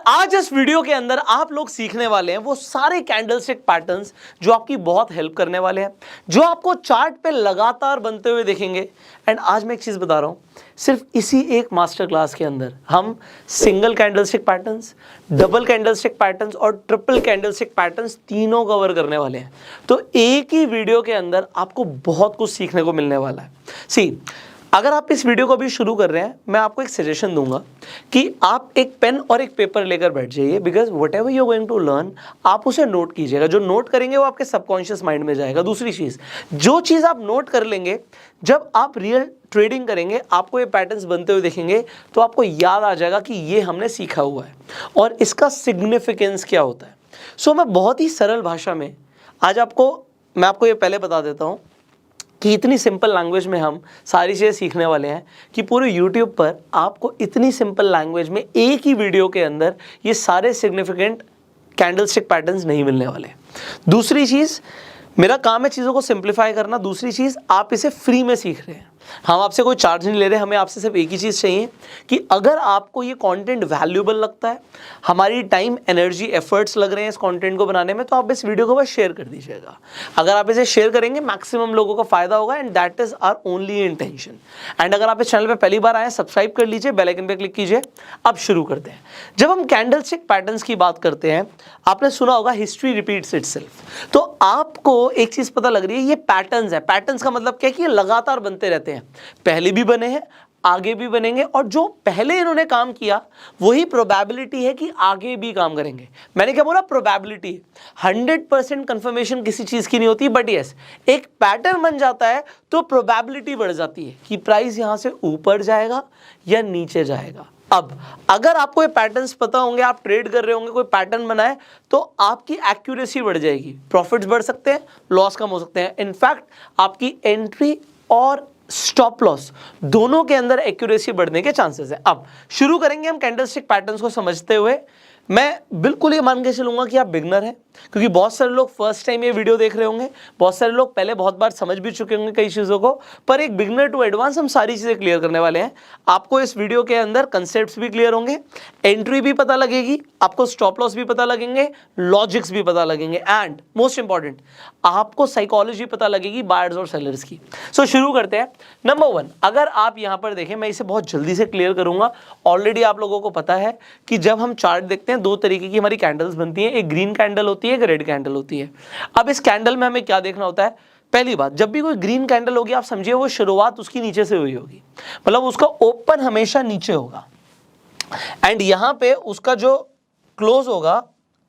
आज इस वीडियो के अंदर आप लोग सीखने वाले हैं वो सारे कैंडलस्टिक पैटर्न्स जो आपकी बहुत हेल्प करने वाले हैं, जो आपको चार्ट पे लगातार बनते हुए देखेंगे। एंड आज मैं एक चीज बता रहा हूं, सिर्फ इसी एक मास्टर क्लास के अंदर हम single candlestick patterns, double candlestick patterns और ट्रिपल कैंडलस्टिक पैटर्न्स तीनों कवर करने वाले हैं। तो एक ही वीडियो के अंदर आपको बहुत कुछ सीखने को मिलने वाला है। सी, अगर आप इस वीडियो को अभी शुरू कर रहे हैं, मैं आपको एक सजेशन दूंगा कि आप एक पेन और एक पेपर लेकर बैठ जाइए, because whatever you going to learn आप उसे नोट कीजिएगा। जो नोट करेंगे वो आपके सबकॉन्शियस माइंड में जाएगा। दूसरी चीज़, जो चीज़ आप नोट कर लेंगे, जब आप रियल ट्रेडिंग करेंगे आपको ये पैटर्न्स बनते हुए देखेंगे तो आपको याद आ जाएगा कि ये हमने सीखा हुआ है और इसका सिग्निफिकेंस क्या होता है। सो मैं बहुत ही सरल भाषा में आज मैं आपको ये पहले बता देता हूँ कि इतनी सिंपल लैंग्वेज में हम सारी चीज़ें सीखने वाले हैं कि पूरे YouTube पर आपको इतनी सिंपल लैंग्वेज में एक ही वीडियो के अंदर ये सारे सिग्निफिकेंट कैंडलस्टिक पैटर्न्स नहीं मिलने वाले। दूसरी चीज़, मेरा काम है चीज़ों को सिंप्लीफाई करना। दूसरी चीज़, आप इसे फ्री में सीख रहे हैं, हम आपसे कोई चार्ज नहीं ले रहे। हमें आपसे सिर्फ एक ही चीज़ चाहिए कि अगर आपको ये कंटेंट वैल्यूएबल लगता है, हमारी टाइम, एनर्जी, एफर्ट्स लग रहे हैं इस कंटेंट को बनाने में, तो आप इस वीडियो को बस शेयर कर दीजिएगा। अगर आप इसे शेयर करेंगे मैक्सिमम लोगों को फायदा होगा and that is our only intention. And अगर आप इस चैनल पर पहली बार आए, सब्सक्राइब कर लीजिए, बेल आइकन पे क्लिक कीजिए। अब शुरू करते हैं। जब हम कैंडलस्टिक पैटर्न्स की बात करते हैं, आपने सुना होगा हिस्ट्री रिपीट्स इटसेल्फ। तो आपको एक चीज़ पता लग रही है, ये पैटर्न्स है। पैटर्न्स का मतलब क्या है कि ये लगातार बनते रहते हैं, पहले भी बने हैं, आगे भी बनेंगे, और जो पहले इन्होंने काम किया वही प्रोबेबिलिटी है कि आगे भी काम करेंगे। मैंने क्या बोला? प्रोबेबिलिटी। 100% कंफर्मेशन किसी चीज की नहीं होती, बट यस, एक पैटर्न बन जाता है तो प्रोबेबिलिटी बढ़ जाती है कि प्राइस यहां से ऊपर जाएगा या नीचे जाएगा। अब अगर आपको ये पैटर्न्स पता होंगे, आप ट्रेड कर रहे होंगे, कोई पैटर्न बनाए, तो आपकी एक्यूरेसी बढ़ जाएगी, प्रॉफिट्स बढ़ सकते हैं, लॉस कम हो सकते हैं। इनफैक्ट आपकी एंट्री और स्टॉप लॉस दोनों के अंदर एक्यूरेसी बढ़ने के चांसेस है। अब शुरू करेंगे हम कैंडलस्टिक पैटर्न्स को समझते हुए। मैं बिल्कुल ये मान के चलूंगा कि आप बिगनर हैं, क्योंकि बहुत सारे लोग फर्स्ट टाइम ये वीडियो देख रहे होंगे, बहुत सारे लोग पहले बहुत बार समझ भी चुके होंगे कई चीज़ों को, पर एक बिगनर टू एडवांस हम सारी चीज़ें क्लियर करने वाले हैं। आपको इस वीडियो के अंदर कंसेप्ट्स भी क्लियर होंगे, एंट्री भी पता लगेगी, आपको स्टॉप लॉस भी पता लगेंगे, लॉजिक्स भी पता लगेंगे, एंड मोस्ट इंपॉर्टेंट, आपको साइकोलॉजी पता लगेगी बायर्स और सेलर्स की। सो शुरू करते हैं। नंबर 1, अगर आप यहाँ पर देखें, मैं इसे बहुत जल्दी से क्लियर करूंगा। ऑलरेडी आप लोगों को पता है कि जब हम चार्ट देखते हैं, दो तरीके की हमारी कैंडल्स बनती हैं, एक ग्रीन कैंडल होती है, एक रेड कैंडल होती है। अब इस कैंडल में हमें क्या देखना होता है? पहली बात, जब भी कोई ग्रीन कैंडल होगी, आप समझिए वो शुरुआत उसकी नीचे से हुई होगी, मतलब उसका ओपन हमेशा नीचे होगा, एंड यहां पे उसका जो क्लोज होगा,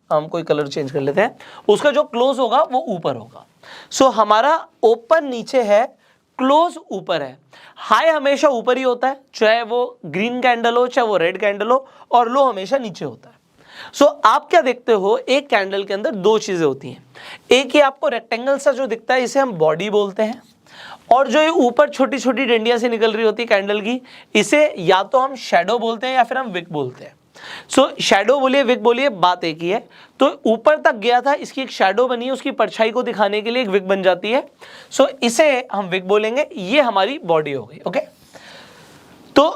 हम कोई कलर चेंज कर लेते हैं, उसका जो क्लोज होगा वो ऊपर होगा। सो हमारा ओपन नीचे है, क्लोज ऊपर है। हाई हमेशा ऊपर ही होता है, चाहे वो ग्रीन कैंडल हो चाहे वो रेड कैंडल हो, और लो हमेशा नीचे होता है। सो आप क्या देखते हो, एक कैंडल के अंदर दो चीजें होती हैं। एक ये आपको रेक्टेंगल सा जो दिखता है, इसे हम बॉडी बोलते हैं, और जो ये ऊपर छोटी छोटी डंडियां से निकल रही होती है कैंडल की, इसे या तो हम शैडो बोलते हैं या फिर हम विक बोलते हैं। सो शैडो बोलिए, विक बोलिए, बात एक ही है। तो ऊपर तक गया था, इसकी एक शैडो बनी है, उसकी परछाई को दिखाने के लिए एक विक बन जाती है। सो इसे हम विक बोलेंगे, ये हमारी बॉडी हो गई। ओके, तो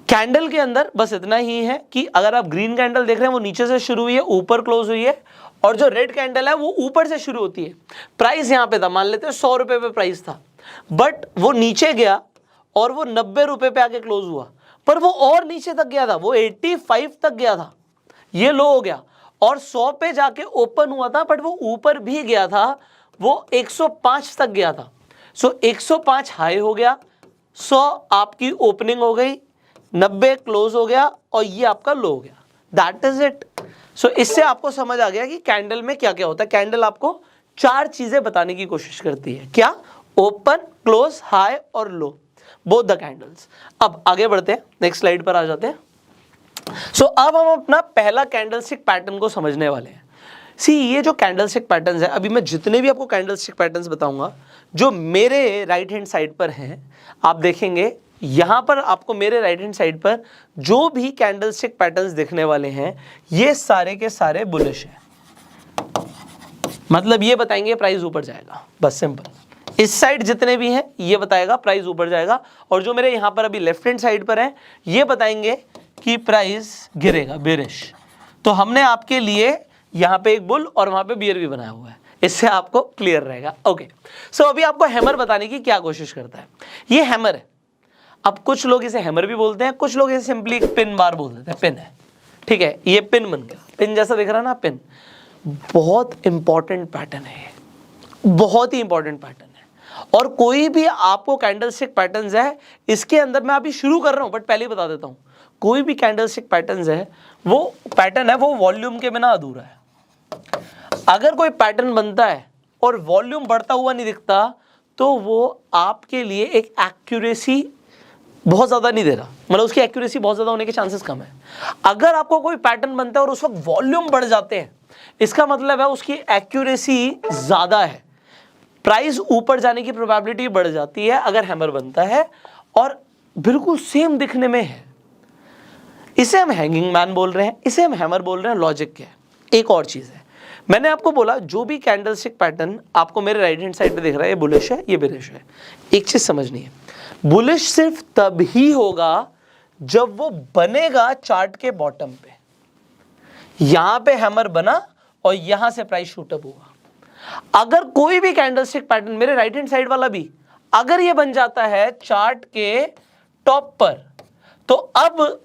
कैंडल के अंदर बस इतना ही है कि अगर आप ग्रीन कैंडल देख रहे हैं, वो नीचे से शुरू हुई है, ऊपर क्लोज हुई है, और जो रेड कैंडल है वो ऊपर से शुरू होती है। प्राइस यहां पे था, मान लेते हैं 100 रुपए पे प्राइस था, बट वो नीचे गया और वो 90 रुपए पे आके क्लोज हुआ, पर वो और नीचे तक गया था, वो 85 तक गया था, ये लो हो गया, और 100 पे जाके ओपन हुआ था, बट वो ऊपर भी गया था, वो 105 तक गया था। सो 105 हाई हो गया, 100 आपकी ओपनिंग हो गई, 90 क्लोज हो गया, और ये आपका लो हो गया। That is it. सो इससे आपको समझ आ गया कि कैंडल में क्या क्या होता है। कैंडल आपको 4 चीजें बताने की कोशिश करती है। क्या? ओपन, क्लोज, हाई और लो, बोथ द कैंडल्स। अब आगे बढ़ते हैं, नेक्स्ट स्लाइड पर आ जाते हैं। सो अब हम अपना पहला कैंडलस्टिक पैटर्न को समझने वाले हैं। सी, ये जो कैंडलस्टिक पैटर्न्स है, अभी मैं जितने भी आपको कैंडलस्टिक पैटर्न्स बताऊंगा, जो मेरे राइट हैंड साइड पर हैं, आप देखेंगे यहां पर आपको मेरे राइट हैंड साइड पर जो भी कैंडलस्टिक पैटर्न्स दिखने वाले हैं, ये सारे के सारे बुलिश हैं। मतलब ये बताएंगे प्राइस ऊपर जाएगा, बस सिंपल। इस साइड जितने भी हैं ये बताएगा प्राइस ऊपर जाएगा, और जो मेरे यहां पर अभी लेफ्ट हैंड साइड पर है, ये बताएंगे कि प्राइस गिरेगा, बेरिश। तो हमने आपके लिए यहां पे एक बुल और वहां पे बियर भी बनाया हुआ है, इससे आपको क्लियर रहेगा। ओके, सो अभी आपको हैमर बताने की क्या कोशिश करता है। ये हैमर है। अब कुछ लोग इसे हैमर भी बोलते हैं, कुछ लोग इसे सिंपली पिन बार बोल देते हैं। पिन है, ठीक है, ये पिन बन गया, पिन जैसा दिख रहा है ना, पिन। बहुत इंपॉर्टेंट पैटर्न है, बहुत ही इंपॉर्टेंट पैटर्न है। और कोई भी आपको कैंडलस्टिक पैटर्न्स है, इसके अंदर मैं अभी शुरू कर रहा हूं बट पहले ही बता देता हूं, कोई भी कैंडलस्टिक पैटर्न्स है, वो पैटर्न है, वो वॉल्यूम के बिना अधूरा है। अगर कोई पैटर्न बनता है और वॉल्यूम बढ़ता हुआ नहीं दिखता, तो वो आपके लिए एक एक्यूरेसी बहुत ज़्यादा नहीं दे रहा, मतलब उसकी एक्यूरेसी बहुत ज़्यादा होने के चांसेस कम है। अगर आपको कोई पैटर्न बनता है और उस वक्त वॉल्यूम बढ़ जाते हैं, इसका मतलब है उसकी एक्यूरेसी ज़्यादा है, प्राइस ऊपर जाने की प्रोबेबिलिटी बढ़ जाती है अगर हैमर बनता है और बिल्कुल सेम दिखने में है। इसे हम हैंगिंग मैन बोल रहे हैं, इसे हम हैमर बोल रहे हैं। लॉजिक क्या है? एक और चीज़ है, मैंने आपको बोला जो भी कैंडलस्टिक पैटर्न आपको मेरे राइट हैंड साइड पे दिख रहा है, ये बुलिश है, ये बेरिश है। एक चीज़ समझनी है, बुलिश सिर्फ तब ही होगा जब वो बनेगा चार्ट के बॉटम पे। यहां पे हैमर बना और यहां से प्राइस शूटअप हुआ। अगर कोई भी कैंडलस्टिक पैटर्न, मेरे राइट हैंड साइड वाला भी, अगर ये बन जाता है चार्ट के टॉप पर, तो अब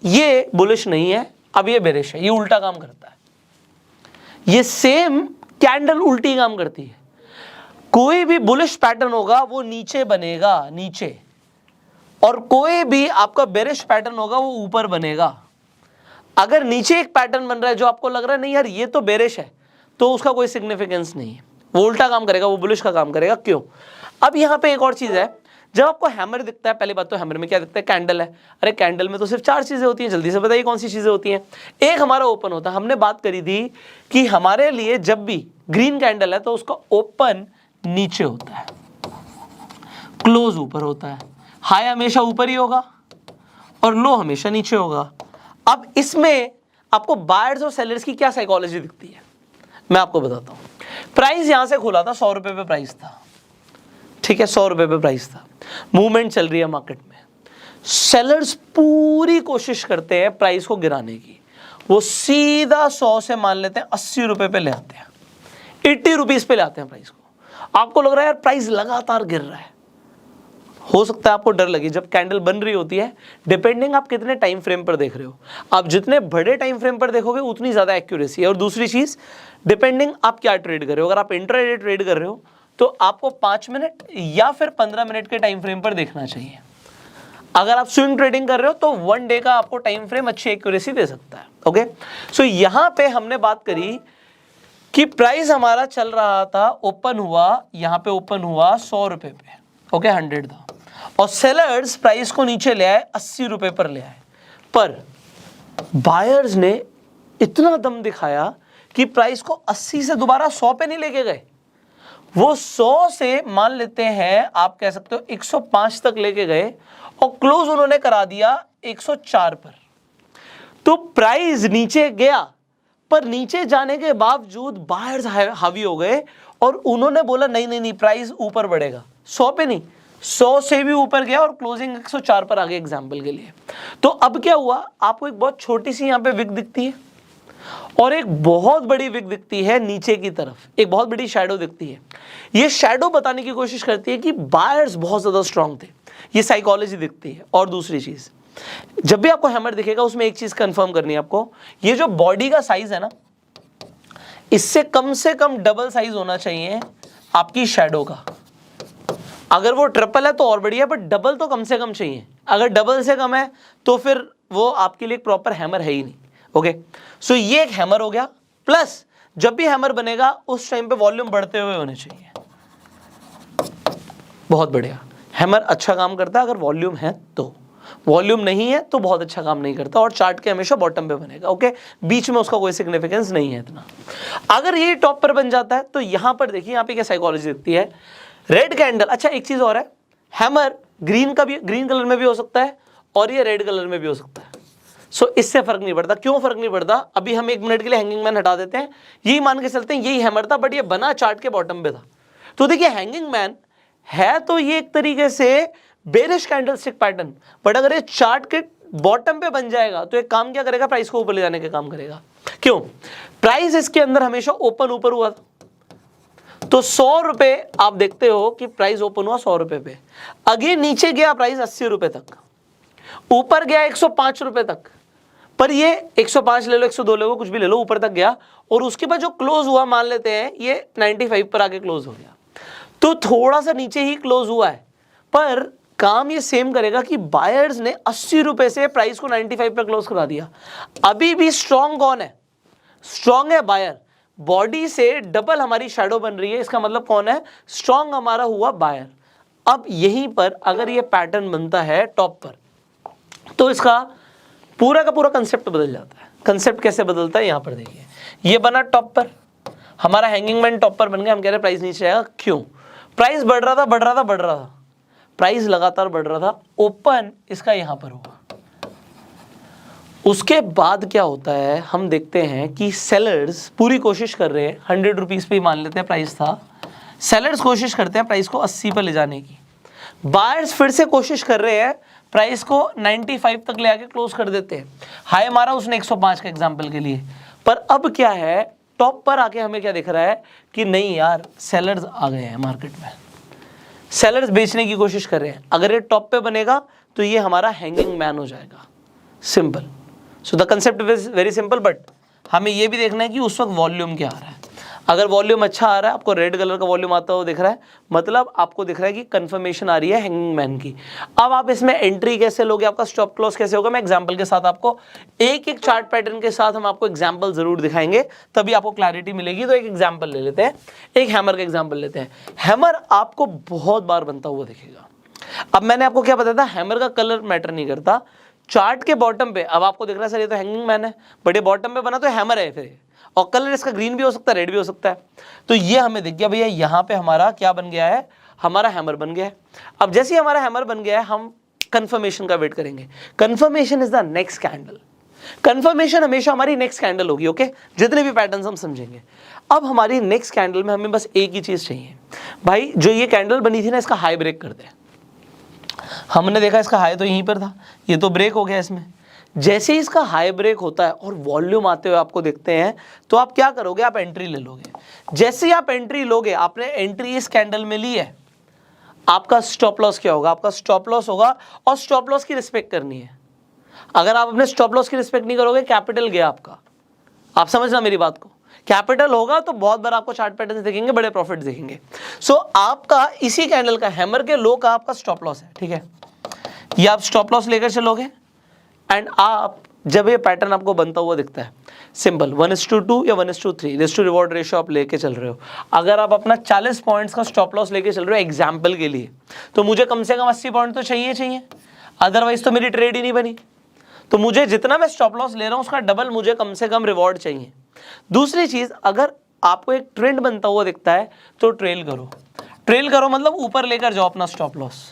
ये बुलिश नहीं है, अब ये बेरिश है, ये उल्टा काम करता है। ये सेम कैंडल उल्टी काम करती है। कोई भी बुलिश पैटर्न होगा वो नीचे बनेगा, नीचे, और कोई भी आपका बेरिश पैटर्न होगा वो ऊपर बनेगा। अगर नीचे एक पैटर्न बन रहा है जो आपको लग रहा है नहीं यार ये तो बेरिश है, तो उसका कोई सिग्निफिकेंस नहीं है, वो उल्टा काम करेगा, वो बुलिश का काम करेगा। क्यों? अब यहां पे एक और चीज है, जब आपको हैमर दिखता है, पहली बात तो हैमर में क्या दिखता है? कैंडल है। अरे कैंडल में तो सिर्फ 4 चीजें होती हैं, जल्दी से बताइए कौन सी चीजें होती हैं? एक हमारा ओपन होता है, हमने बात करी थी कि हमारे लिए जब भी ग्रीन कैंडल है तो उसका ओपन नीचे होता है, क्लोज ऊपर होता है, हाई हमेशा ऊपर ही होगा और लो हमेशा नीचे होगा। अब इसमें आपको बायर्स और सेलर्स की क्या साइकोलॉजी दिखती है, मैं आपको बताता हूं। प्राइस यहां से खुला था, 100 रुपए पे प्राइस था, ठीक है, 100 रुपए पे प्राइस था, मूवमेंट चल रही है मार्केट में। सेलर्स पूरी कोशिश करते हैं प्राइस को गिराने की, वो सीधा 100 से मान लेते हैं 80 रुपए पे ले आते हैं, 80 रुपीज पे ले आते हैं प्राइस को। आपको लग रहा है यार प्राइस लगातार गिर रहा है, हो सकता है आपको डर लगे। जब कैंडल बन रही होती है, डिपेंडिंग आप कितने टाइम फ्रेम पर देख रहे हो, आप जितने बड़े टाइम फ्रेम पर देखोगे उतनी ज़्यादा एक्यूरेसी है। और दूसरी चीज़, डिपेंडिंग आप क्या ट्रेड कर रहे हो, अगर आप इंट्राडे ट्रेड कर रहे हो तो आपको 5 मिनट या फिर 15 मिनट के टाइम फ्रेम पर देखना चाहिए। अगर आप स्विंग ट्रेडिंग कर रहे हो तो 1 डे का आपको टाइम फ्रेम अच्छी एक्यूरेसी दे सकता है। ओके, सो यहां पे हमने बात करी कि प्राइस हमारा चल रहा था, ओपन हुआ, यहां पे ओपन हुआ 100 रुपए पे, ओके, 100 था, और सेलर्स प्राइस को नीचे ले आए, 80 रुपए पर ले आए। पर बायर्स ने इतना दम दिखाया कि प्राइस को 80 से दोबारा 100 पे नहीं लेके गए, वो 100 से मान लेते हैं, आप कह सकते हो 105 तक लेके गए और क्लोज उन्होंने करा दिया 104 पर। तो प्राइस नीचे गया, पर नीचे जाने के बावजूद बायर्स हावी हो गए और उन्होंने बोला नहीं नहीं नहीं, प्राइस ऊपर बढ़ेगा, 100 पे नहीं, 100 से भी ऊपर गया और क्लोजिंग 104 पर आ गया एग्जाम्पल के लिए। तो अब क्या हुआ, आपको एक बहुत छोटी सी यहाँ पे विक दिखती है और एक बहुत बड़ी विक दिखती है नीचे की तरफ, एक बहुत बड़ी शैडो दिखती है। ये शैडो बताने की कोशिश करती है कि बायर्स बहुत ज़्यादा स्ट्रांग थे, ये साइकोलॉजी दिखती है। और दूसरी चीज़, जब भी आपको हैमर दिखेगा उसमें एक चीज़ कंफर्म करनी है आपको, ये जो बॉडी का साइज है ना, इससे कम डबल साइज होना चाहिए आपकी शैडो का। अगर वो ट्रिपल है तो और बढ़िया, बट डबल तो कम से कम चाहिए। अगर डबल से कम है तो फिर वो आपके लिए एक प्रॉपर हैमर है ही नहीं। ओके, सो ये एक हैमर हो गया। प्लस जब भी हैमर बनेगा उस टाइम पे वॉल्यूम बढ़ते हुए होने चाहिए। बहुत बढ़िया, हैमर अच्छा काम करता है अगर वॉल्यूम है तो, वॉल्यूम नहीं है तो बहुत अच्छा काम नहीं करता और चार्ट के हमेशा बॉटम पे बनेगा। ओके, बीच में उसका कोई सिग्निफिकेंस नहीं है इतना। अगर ये टॉप पर बन जाता है तो यहां पर देखिए, यहां पे क्या साइकोलॉजी दिखती है, रेड कैंडल। अच्छा, एक चीज और है, हैमर ग्रीन का भी, ग्रीन कलर में भी हो सकता है और ये रेड कलर में भी हो सकता है। सो इससे फर्क नहीं पड़ता। क्यों फर्क नहीं पड़ता? अभी हम 1 मिनट के लिए हैंगिंग मैन हटा देते हैं, यही मान के चलते हैं यही हैमर था, बट ये बना चार्ट के बॉटम पे था। तो देखिए, हैंगिंग मैन है तो ये एक तरीके से बेरिश कैंडलस्टिक पैटर्न, बट अगर ये चार्ट के बॉटम पे बन जाएगा तो एक काम क्या करेगा, प्राइस को ऊपर ले जाने का काम करेगा। क्यों? प्राइस इसके अंदर हमेशा ओपन ऊपर हुआ था, तो 100 रुपए आप देखते हो कि प्राइस ओपन हुआ 100 रुपए पे, अगेन नीचे गया प्राइस 80 रुपए तक, ऊपर गया 105 रुपए तक, पर ये 105 ले लो, 102 ले लो, कुछ भी ले लो, ऊपर तक गया, और उसके बाद जो क्लोज हुआ मान लेते हैं ये 95 पर आके क्लोज हो गया, तो थोड़ा सा नीचे ही क्लोज हुआ है, पर काम ये सेम करेगा कि बायर्स ने 80 रुपए से प्राइस को 95 पर क्लोज करा दिया। अभी भी स्ट्रॉन्ग कौन है? स्ट्रॉन्ग है बायर, बॉडी से डबल हमारी शैडो बन रही है, इसका मतलब कौन है? स्ट्रॉन्ग हमारा हुआ बायर। अब यहीं पर अगर ये पैटर्न बनता है टॉप पर, तो इसका पूरा का पूरा कंसेप्ट बदल जाता है। कंसेप्ट कैसे बदलता है, यहां पर देखिए, ये बना टॉप पर, हमारा हैंगिंग मैन टॉप पर बन गया, हम कह रहे हैं प्राइस नीचे आएगा। क्यों? प्राइस बढ़ रहा था, बढ़ रहा था, बढ़ रहा था, प्राइस लगातार बढ़ रहा था, ओपन इसका यहां पर हुआ। उसके बाद क्या होता है, हम देखते हैं कि सेलर्स पूरी कोशिश कर रहे हैं, 100 रुपीज पे मान लेते हैं प्राइस था, सेलर्स कोशिश करते हैं प्राइस को 80 पर ले जाने की, बायर्स फिर से कोशिश कर रहे हैं प्राइस को 95 तक ले आके क्लोज कर देते हैं। हाई मारा उसने 105 का एग्जांपल के लिए, पर अब क्या है, टॉप पर आके हमें क्या दिख रहा है कि नहीं यार, सेलर्स आ गए हैं मार्केट में, सेलर्स बेचने की कोशिश कर रहे हैं। अगर ये टॉप पे बनेगा तो ये हमारा हैंगिंग मैन हो जाएगा। Simple. So the concept is very simple, but हमें ये भी देखना है कि उस वक्त वॉल्यूम क्या आ रहा है। अगर वॉल्यूम अच्छा आ रहा है, आपको रेड कलर का वॉल्यूम आता हुआ दिख रहा है, मतलब आपको दिख रहा है कि कंफर्मेशन आ रही है हैंगिंग मैन की। अब आप इसमें एंट्री कैसे लोगे, आपका स्टॉप क्लोज कैसे होगा, मैं एग्जांपल के साथ आपको एक एक चार्ट पैटर्न के साथ हम आपको एग्जांपल जरूर दिखाएंगे, तभी आपको क्लैरिटी मिलेगी। तो एक एग्जांपल ले लेते हैं, एक हैमर का एग्जांपल लेते हैं। हैमर आपको बहुत बार बनता हुआ दिखेगा। अब मैंने आपको क्या बताया था, हैमर का कलर मैटर नहीं करता। चार्ट के बॉटम पे अब आपको दिख रहा है सर ये तो हैंगिंग मैन है, बट ये बॉटम पे बना तो हैमर है फिर, और कलर इसका ग्रीन भी हो सकता है, रेड भी हो सकता है। तो ये हमें दिख गया भैया, यहाँ पे हमारा क्या बन गया है, हमारा हैमर बन गया है। अब जैसे ही हमारा हैमर बन गया है, हम कंफर्मेशन का वेट करेंगे। Confirmation is the next candle. Confirmation हमेशा हमारी नेक्स्ट कैंडल होगी, ओके, जितने भी पैटर्न्स हम समझेंगे। अब हमारी नेक्स्ट कैंडल में हमें बस एक ही चीज चाहिए, भाई जो ये कैंडल बनी थी ना, इसका हाई ब्रेक कर दे। हमने देखा इसका हाई तो यहीं पर था, ये तो ब्रेक हो गया इसमें। जैसे ही इसका हाई ब्रेक होता है और वॉल्यूम आते हुए आपको देखते हैं, तो आप क्या करोगे, आप एंट्री ले लोगे। जैसे ही आप एंट्री लोगे, आपने एंट्री इस कैंडल में ली है, आपका स्टॉप लॉस क्या होगा, आपका स्टॉप लॉस होगा, और स्टॉप लॉस की रिस्पेक्ट करनी है। अगर आप अपने स्टॉप लॉस की रिस्पेक्ट नहीं करोगे, कैपिटल गया आपका। आप समझना मेरी बात को, कैपिटल होगा तो बहुत बार आपको चार्ट पैटर्न देखेंगे, बड़े प्रॉफिट देखेंगे। सो आपका इसी कैंडल का, हैमर के लो का आपका स्टॉप लॉस है, ठीक है। ये आप स्टॉप लॉस लेकर चलोगे, एंड आप जब ये पैटर्न आपको बनता हुआ दिखता है, सिंपल 1:2 या 1:3 रिस्क टू रिवॉर्ड रेशियो आप लेके चल रहे हो। अगर आप अपना 40 पॉइंट्स का स्टॉप लॉस लेके चल रहे हो एग्जाम्पल के लिए, तो मुझे कम से कम 80 पॉइंट तो चाहिए, अदरवाइज तो मेरी ट्रेड ही नहीं बनी। तो मुझे जितना मैं स्टॉप लॉस ले रहा हूं उसका डबल मुझे कम से कम रिवॉर्ड चाहिए। दूसरी चीज, अगर आपको एक ट्रेंड बनता हुआ दिखता है तो ट्रेल करो। ट्रेल करो मतलब ऊपर लेकर जाओ अपना स्टॉप लॉस।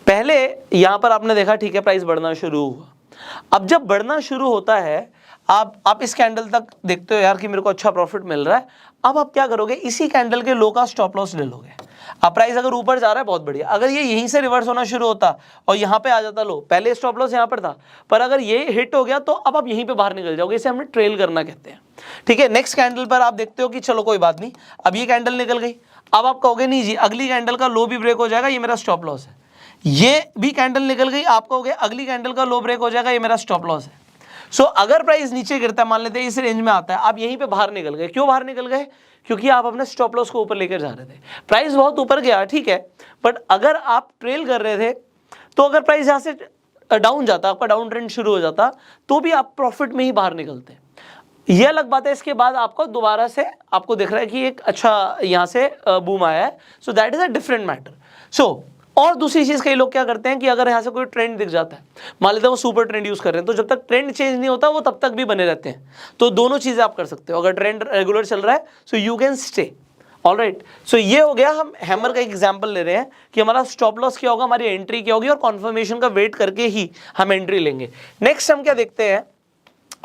पहले यहां पर आपने देखा, ठीक है, प्राइस बढ़ना शुरू हुआ। अब जब बढ़ना शुरू होता है, आप इस कैंडल तक देखते हो यार कि मेरे को अच्छा प्रॉफिट मिल रहा है। अब आप क्या करोगे, इसी कैंडल के लो का स्टॉप लॉस ले लोगे। अब प्राइस अगर ऊपर जा रहा है बहुत बढ़िया, अगर ये यहीं से रिवर्स होना शुरू होता और यहाँ पे आ जाता लो, पहले स्टॉप लॉस यहाँ पर था, पर अगर ये हिट हो गया तो अब आप यहीं पे बाहर निकल जाओगे। इसे हमने ट्रेल करना कहते हैं, ठीक है। नेक्स्ट कैंडल पर आप देखते हो कि चलो कोई बात नहीं, अब ये कैंडल निकल गई। अब आप कहोगे नहीं जी, अगली कैंडल का लो भी ब्रेक हो जाएगा, ये मेरा स्टॉप लॉस है। ये भी कैंडल निकल गई, आप कहोगे अगली कैंडल का लो ब्रेक हो जाएगा, ये मेरा स्टॉप लॉस है। सो अगर प्राइस नीचे गिरता है, मान लेते हैं इस रेंज में आता है, आप यहीं पे बाहर निकल गए। क्यों बाहर निकल गए? क्योंकि आप अपने स्टॉप लॉस को ऊपर लेकर जा रहे थे। प्राइस बहुत ऊपर गया, ठीक है, बट अगर आप ट्रेल कर रहे थे, तो अगर प्राइस यहाँ से डाउन जाता, आपका डाउन ट्रेंड शुरू हो जाता, तो भी आप प्रॉफिट में ही बाहर निकलते। ये अलग बात है। इसके बाद आपको दोबारा से आपको दिख रहा है कि एक अच्छा यहाँ से बूम आया है, so that is a different matter. So और दूसरी चीज, कई लोग क्या करते हैं कि अगर यहाँ से कोई ट्रेंड दिख जाता है, मान लेते हैं वो सुपर ट्रेंड यूज कर रहे हैं, तो जब तक ट्रेंड चेंज नहीं होता वो तब तक भी बने रहते हैं। तो दोनों चीजें आप कर सकते हो। अगर ट्रेंड रेगुलर चल रहा है, so you can stay, alright. So ये हो गया, हम हैमर का एग्जांपल ले रहे हैं कि हमारा स्टॉप लॉस क्या होगा, हमारी एंट्री क्या होगी, और कॉन्फर्मेशन का वेट करके ही हम एंट्री लेंगे। नेक्स्ट हम क्या देखते हैं,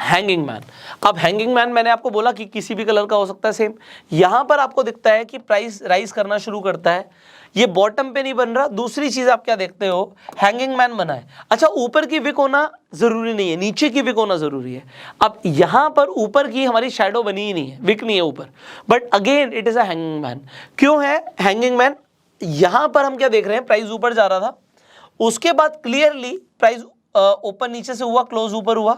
हैंगिंग मैन। अब हैंगिंग मैन मैंने आपको बोला कि किसी भी कलर का हो सकता है सेम। यहां पर आपको दिखता है कि प्राइस राइज करना शुरू करता है, ये बॉटम पे नहीं बन रहा। दूसरी चीज आप क्या देखते हो, हैंगिंग मैन बना है। अच्छा, ऊपर की विक होना जरूरी नहीं है, नीचे की विक होना जरूरी है। अब यहां पर ऊपर की हमारी शैडो बनी ही नहीं है, विक नहीं है ऊपर, but again it is a hanging man. क्यों है हैंगिंग मैन? यहां पर हम क्या देख रहे हैं, प्राइस ऊपर जा रहा था, उसके बाद क्लियरली प्राइस ओपन नीचे से हुआ, क्लोज ऊपर हुआ,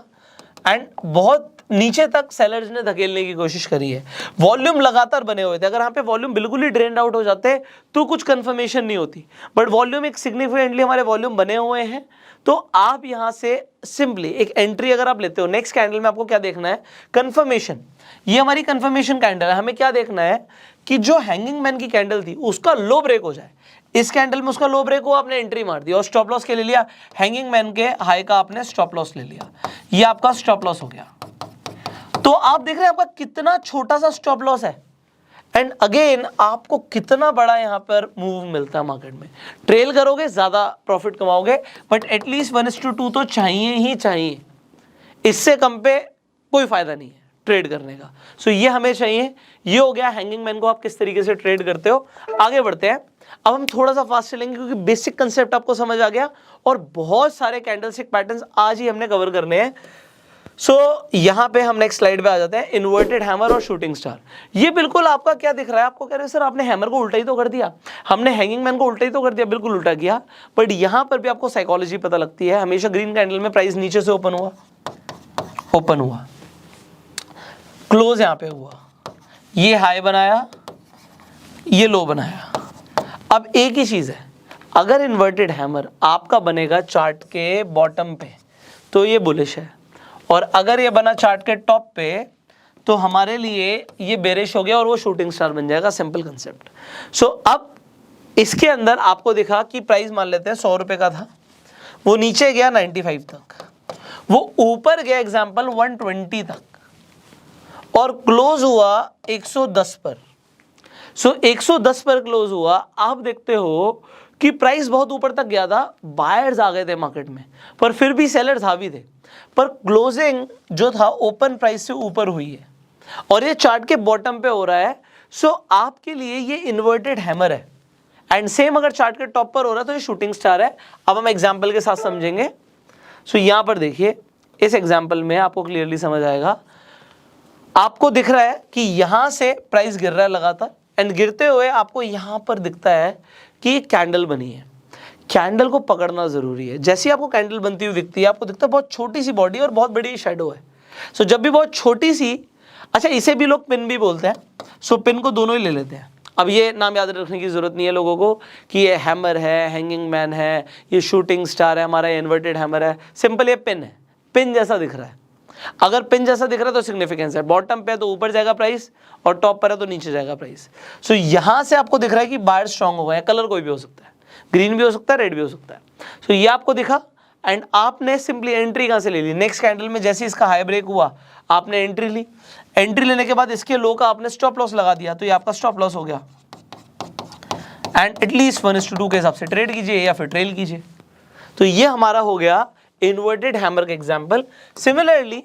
एंड बहुत नीचे तक सेलर्स ने धकेलने की कोशिश करी है। वॉल्यूम लगातार बने हुए थे। अगर यहाँ पे वॉल्यूम बिल्कुल ही ड्रेन्ड आउट हो जाते तो कुछ कंफर्मेशन नहीं होती, बट वॉल्यूम एक सिग्निफिकेंटली हमारे वॉल्यूम बने हुए हैं। तो आप यहाँ से सिंपली एक एंट्री अगर आप लेते हो, नेक्स्ट कैंडल में आपको क्या देखना है, कंफर्मेशन। ये हमारी कंफर्मेशन कैंडल है। हमें क्या देखना है कि जो हैंगिंग मैन की कैंडल थी उसका लो ब्रेक हो जाए। इस कैंडल में उसका लो ब्रेक हुआ, आपने एंट्री मार दी और स्टॉप लॉस के ले लिया। हैंगिंग मैन के हाई का आपने स्टॉप लॉस ले लिया, ये आपका स्टॉप लॉस हो गया। तो आप देख रहे हैं आपका कितना छोटा सा स्टॉप लॉस है, एंड अगेन आपको कितना बड़ा यहां पर मूव मिलता है मार्केट में। ट्रेल करोगे ज्यादा प्रॉफिट कमाओगे, बट एटलीस्ट 1:2 तो चाहिए ही चाहिए। इससे कम पे कोई फायदा नहीं है ट्रेड करने का। सो ये हमें चाहिए। ये हो गया हैंगिंग मैन को आप किस तरीके से ट्रेड करते हो। आगे बढ़ते हैं। अब हम थोड़ा सा फास्ट चलेंगे क्योंकि बेसिक कंसेप्ट आपको समझ आ गया और बहुत सारे कैंडलस्टिक पैटर्न्स आज ही हमने कवर करने हैं। यहां पे हम नेक्स्ट स्लाइड पे आ जाते हैं, इन्वर्टेड हैमर और शूटिंग स्टार। ये बिल्कुल आपका क्या दिख रहा है, आपको कह रहे हैं सर आपने हैमर को उल्टा ही तो कर दिया, हमने हैंगिंग मैन को उल्टा ही तो कर दिया। बिल्कुल उल्टा किया, बट यहां पर भी आपको साइकोलॉजी पता लगती है। हमेशा ग्रीन कैंडल में प्राइस नीचे से ओपन हुआ, क्लोज यहां पे हुआ, ये हाई बनाया, ये लो बनाया। अब एक ही चीज है, अगर इन्वर्टेड हैमर आपका बनेगा चार्ट के बॉटम पे तो ये बुलिश है, और अगर ये बना चार्ट के टॉप पे तो हमारे लिए ये बेरिश हो गया और वो शूटिंग स्टार बन जाएगा। Simple concept. अब इसके अंदर आपको दिखा कि प्राइस मान लेते हैं 100 रुपए का था, वो नीचे गया 95 तक, वो ऊपर गया एग्जाम्पल 120 तक, और क्लोज हुआ 110 पर। 110 पर क्लोज हुआ। आप देखते हो कि प्राइस बहुत ऊपर तक गया था, बायर्स आ गए थे मार्केट में, पर फिर भी सेलर्स हावी थे, पर क्लोजिंग जो था ओपन प्राइस से ऊपर हुई है और ये चार्ट के बॉटम पे हो रहा है। आपके लिए ये इन्वर्टेड हैमर है, एंड सेम अगर चार्ट के टॉप पर हो रहा है तो ये शूटिंग स्टार है। अब हम एग्जांपल के साथ समझेंगे। यहां पर देखिए, इस एग्जांपल में आपको क्लियरली समझ आएगा। आपको दिख रहा है कि यहां से प्राइस गिर रहा है लगातार, एंड गिरते हुए आपको यहां पर दिखता है कि एक कैंडल बनी है। कैंडल को पकड़ना जरूरी है। जैसे आपको कैंडल बनती हुई दिखती है, आपको दिखता है बहुत छोटी सी बॉडी और बहुत बड़ी शैडो है। जब भी बहुत छोटी सी, अच्छा इसे भी लोग पिन भी बोलते हैं, पिन को दोनों ही ले लेते हैं। अब ये नाम याद रखने की जरूरत नहीं है लोगों को कि ये हैमर है, हैंगिंग मैन है, ये शूटिंग स्टार है, हमारा इन्वर्टेड हैमर है। सिंपल ये पिन है, पिन जैसा दिख रहा है। अगर पिन जैसा दिख रहा है तो सिग्निफिकेंस है, बॉटम पे है तो ऊपर जाएगा प्राइस और टॉप पर है तो नीचे जाएगा प्राइस। यहां से आपको दिख रहा है कि बायर स्ट्रांग हुआ है। कलर कोई भी हो सकता है, ग्रीन भी हो सकता है, रेड भी हो सकता है। ये आपको दिखा, एंड आपने सिंपली एंट्री कहां से ले ली, नेक्स्ट कैंडल में जैसे इसका हाई ब्रेक हुआ आपने एंट्री ली। एंट्री लेने के बाद इसके लो का आपने स्टॉप लॉस लगा दिया, तो ये आपका स्टॉप लॉस हो गया। एंड एटलीस्ट 1:2 के हिसाब से ट्रेड कीजिए या फिर ट्रेल कीजिए। तो ये हमारा हो गया इन्वर्टेड हैमर का एग्जाम्पल। सिमिलरली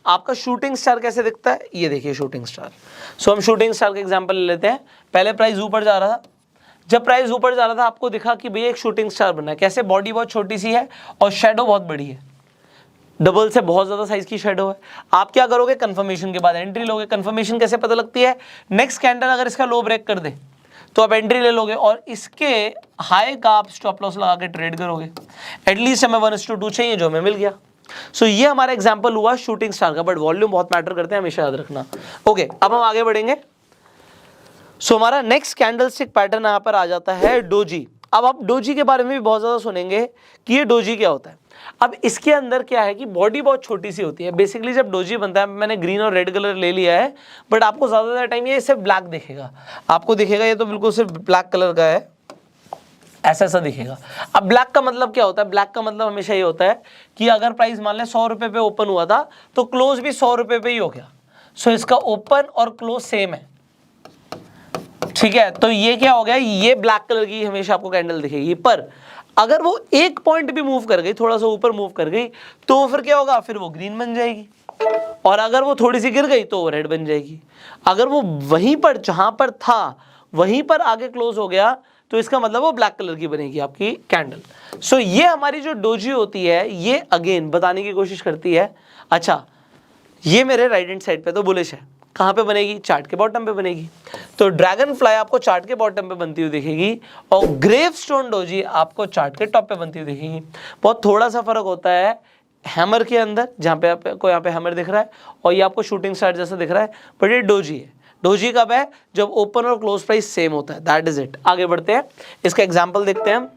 आपका शूटिंग स्टार कैसे दिखता है, ये देखिए शूटिंग स्टार। हम शूटिंग स्टार का एग्जाम्पल ले लेते हैं। पहले प्राइस ऊपर जा रहा था, जब प्राइस ऊपर जा रहा था आपको दिखा कि भैया एक शूटिंग स्टार बना है। कैसे, बॉडी बहुत छोटी सी है और शेडो बहुत बड़ी है, डबल से बहुत ज्यादा साइज की शेडो है। आप क्या करोगे, कंफर्मेशन के बाद एंट्री लोगे। कंफर्मेशन कैसे पता लगती है, नेक्स्ट कैंडल अगर इसका लो ब्रेक कर दे तो आप एंट्री ले लोगे और इसके हाई का आप स्टॉप लॉस लगा के ट्रेड करोगे। एटलीस्ट हमें 1:2 चाहिए, जो हमें मिल गया। ये हमारा एग्जांपल हुआ शूटिंग स्टार का, बट वॉल्यूम बहुत मैटर करते हैं, हमेशा याद रखना। ओके, अब हम आगे बढ़ेंगे। हमारा नेक्स्ट कैंडलस्टिक पैटर्न यहां पर आ जाता है डोजी। अब आप डोजी के बारे में भी बहुत ज्यादा सुनेंगे कि ये डोजी क्या होता है। अब इसके अंदर क्या है कि बॉडी बहुत छोटी सी होती है। बेसिकली जब डोजी बनता है, मैंने ग्रीन और रेड कलर ले लिया है, बट आपको ज्यादातर टाइम ये सिर्फ ब्लैक दिखेगा। आपको दिखेगा ये तो बिल्कुल सिर्फ ब्लैक कलर का है, ऐसा दिखेगा। अब ब्लैक का मतलब क्या होता है, ब्लैक का मतलब हमेशा ये होता है कि अगर प्राइस मान लें 100 रुपए पे ओपन हुआ था तो क्लोज भी 100 रुपए पे ही हो गया। इसका ओपन और क्लोज सेम है, ठीक है। तो ये क्या हो गया, ये ब्लैक कलर की हमेशा आपको कैंडल दिखेगी। पर अगर वो एक पॉइंट भी मूव कर गई, थोड़ा सा ऊपर मूव कर गई, तो फिर क्या होगा, फिर वो ग्रीन बन जाएगी। और अगर वो थोड़ी सी गिर गई तो वो रेड बन जाएगी। अगर वो वहीं पर जहां पर था वहीं पर आगे क्लोज हो गया तो इसका मतलब वो ब्लैक कलर की बनेगी आपकी कैंडल। सो ये हमारी जो डोजी होती है ये अगेन बताने की कोशिश करती है, अच्छा ये मेरे राइट हैंड साइड पे तो बुलिश है, कहाँ पे बनेगी, चार्ट के बॉटम पे बनेगी। तो ड्रैगन फ्लाई आपको चार्ट के बॉटम पे बनती हुई दिखेगी और ग्रेवस्टोन डोजी आपको चार्ट के टॉप पे बनती हुई दिखेगी। बहुत थोड़ा सा फर्क होता है हैमर के अंदर, जहाँ पे आपको यहाँ पे हैमर दिख रहा है और ये आपको शूटिंग स्टार जैसा दिख रहा है, बट ये डोजी है। डोजी कब है, जब ओपन और क्लोज प्राइस सेम होता है, दैट इज इट। आगे बढ़ते हैं, इसका एग्जाम्पल देखते हैं हम।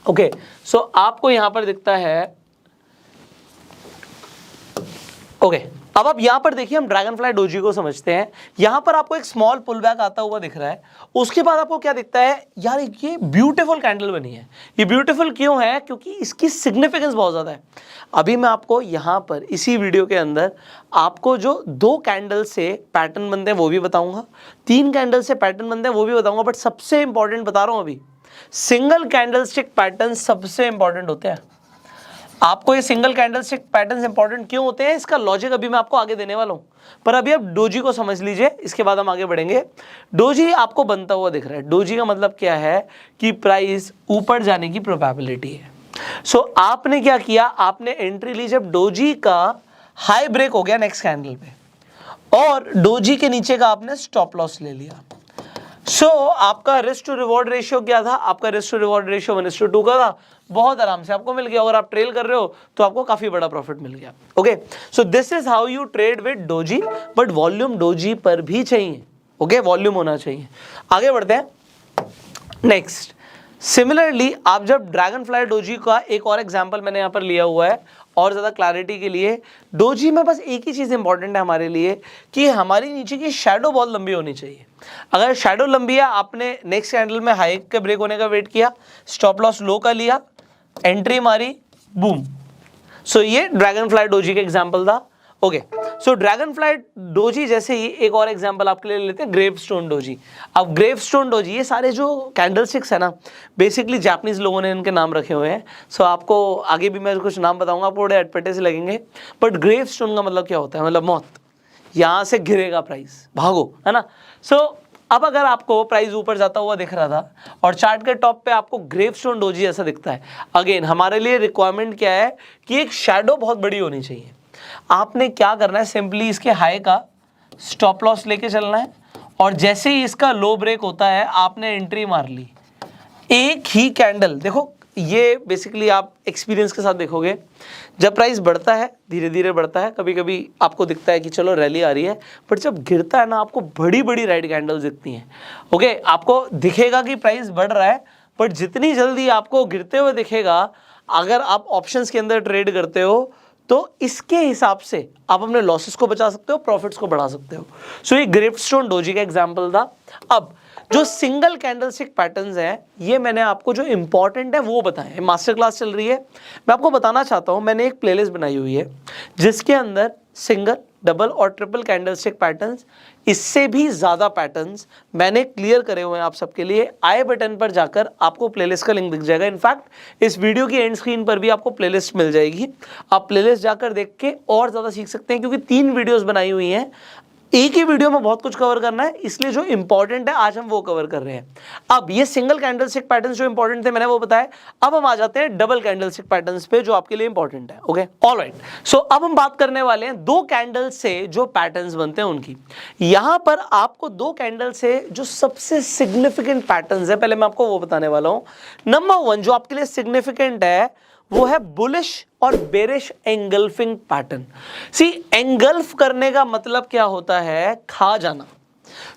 ओके, सो आपको यहां पर दिखता है, ओके अब आप यहां पर देखिए, हम ड्रैगन फ्लाई डोजी को समझते हैं। यहां पर आपको एक स्मॉल पुल बैक आता हुआ दिख रहा है, उसके बाद आपको क्या दिखता है, यार ये ब्यूटीफुल कैंडल बनी है। ये ब्यूटीफुल क्यों है, क्योंकि इसकी सिग्निफिकेंस बहुत ज्यादा है। अभी मैं आपको यहां पर इसी वीडियो के अंदर आपको जो 2 कैंडल से पैटर्न बनते हैं वो भी बताऊंगा, 3 कैंडल से पैटर्न बनते हैं वो भी बताऊंगा, बट सबसे इंपॉर्टेंट बता रहा हूं अभी, सिंगल कैंडल स्टिक पैटर्न सबसे इंपॉर्टेंट होते हैं। आपको ये single candle stick patterns important क्यों होते हैं, इसका लॉजिक अभी मैं आपको आगे देने वाला हूं, पर अभी आप डोजी को समझ लीजिए, इसके बाद हम आगे बढ़ेंगे। डोजी आपको बनता हुआ दिख रहा है, डोजी का मतलब क्या है कि प्राइस ऊपर जाने की प्रोबेबिलिटी है। सो आपने क्या किया, आपने एंट्री ली जब डोजी का हाई ब्रेक हो गया नेक्स्ट कैंडल पे, और डोजी के नीचे का आपने स्टॉप लॉस ले लिया। सो आपका रिस्क टू रिवॉर्ड रेशियो क्या था, आपका रिस्क टू रिवॉर्ड रेशियो 1:2 का था, बहुत आराम से आपको मिल गया। अगर आप ट्रेल कर रहे हो तो आपको काफी बड़ा प्रॉफिट मिल गया। Okay, so this is how you trade with doji, but volume doji पर भी चाहिए। ओके, वॉल्यूम होना चाहिए। आगे बढ़ते हैं नेक्स्ट। सिमिलरली आप जब ड्रैगन फ्लाई डोजी का एक और एग्जांपल मैंने यहाँ पर लिया हुआ है और ज़्यादा क्लैरिटी के लिए, डोजी में बस एक ही चीज़ इंपॉर्टेंट है हमारे लिए कि हमारी नीचे की शैडो बहुत लंबी होनी चाहिए। अगर शैडो लंबी है, आपने नेक्स्ट कैंडल में हाई के ब्रेक होने का वेट किया, स्टॉप लॉस लो का लिया, एंट्री मारी, बूम। सो ये ड्रैगन फ्लाई डोजी का एग्जाम्पल था। ओके, सो ड्रैगन फ्लाई डोजी जैसे ही एक और एग्जांपल आपके लिए लेते हैं, ग्रेवस्टोन डोजी। अब ग्रेवस्टोन डोजी, ये सारे जो कैंडलस्टिक्स है ना, बेसिकली जापानीज लोगों ने इनके नाम रखे हुए हैं। सो आपको आगे भी मैं कुछ नाम बताऊंगा, आपको बड़े अटपटे से लगेंगे, बट ग्रेवस्टोन का मतलब क्या होता है, मतलब मौत, यहाँ से गिरेगा प्राइस, भागो, है ना। सो अब अगर आपको प्राइस ऊपर जाता हुआ दिख रहा था और चार्ट के टॉप पे आपको ग्रेवस्टोन डोजी ऐसा दिखता है, अगेन हमारे लिए रिक्वायरमेंट क्या है कि एक शैडो बहुत बड़ी होनी चाहिए। आपने क्या करना है, सिंपली इसके हाई का स्टॉप लॉस लेके चलना है, और जैसे ही इसका लो ब्रेक होता है आपने एंट्री मार ली। एक ही कैंडल, देखो ये बेसिकली आप एक्सपीरियंस के साथ देखोगे, जब प्राइस बढ़ता है धीरे धीरे बढ़ता है, कभी कभी आपको दिखता है कि चलो रैली आ रही है, बट जब गिरता है ना आपको बड़ी बड़ी राइट कैंडल्स दिखती हैं। ओके, आपको दिखेगा कि प्राइस बढ़ रहा है, बट जितनी जल्दी आपको गिरते हुए दिखेगा, अगर आप ऑप्शंस के अंदर ट्रेड करते हो तो इसके हिसाब से आप अपने लॉसेस को बचा सकते हो, प्रॉफिट्स को बढ़ा सकते हो। सो ये ग्रेवस्टोन डोजी का एग्जांपल था। अब जो सिंगल कैंडलस्टिक पैटर्न्स हैं, ये मैंने आपको जो इंपॉर्टेंट है वो बताएं। मास्टर क्लास चल रही है, मैं आपको बताना चाहता हूं, मैंने एक प्लेलिस्ट बनाई हुई है जिसके अंदर सिंगल, डबल और ट्रिपल कैंडलस्टिक पैटर्न्स, इससे भी ज़्यादा पैटर्न्स मैंने क्लियर करे हुए हैं आप सबके लिए। आई बटन पर जाकर आपको प्लेलिस्ट का लिंक दिख जाएगा। इनफैक्ट इस वीडियो की एंड स्क्रीन पर भी आपको प्लेलिस्ट मिल जाएगी, आप प्लेलिस्ट जाकर देख के और ज़्यादा सीख सकते हैं, क्योंकि 3 वीडियोस बनाई हुई हैं। एक ही वीडियो में बहुत कुछ कवर करना है, इसलिए जो इंपॉर्टेंट है आज हम वो कवर कर रहे हैं। अब ये सिंगल कैंडलस्टिक पैटर्न्स जो इंपॉर्टेंट थे मैंने वो बताया। अब हम आ जाते हैं डबल कैंडलस्टिक पैटर्न्स पे जो आपके लिए इंपॉर्टेंट है। Okay, alright. सो अब हम बात करने वाले हैं 2 कैंडल से जो पैटर्न्स बनते हैं उनकी। यहां पर आपको 2 कैंडल से जो सबसे सिग्निफिकेंट पैटर्न्स है, पहले मैं आपको वो बताने वाला हूं। नंबर 1 जो आपके लिए सिग्निफिकेंट है वो है बुलिश और बेरिश एंगल्फिंग पैटर्न। सी, एंगल्फ करने का मतलब क्या होता है, खा जाना।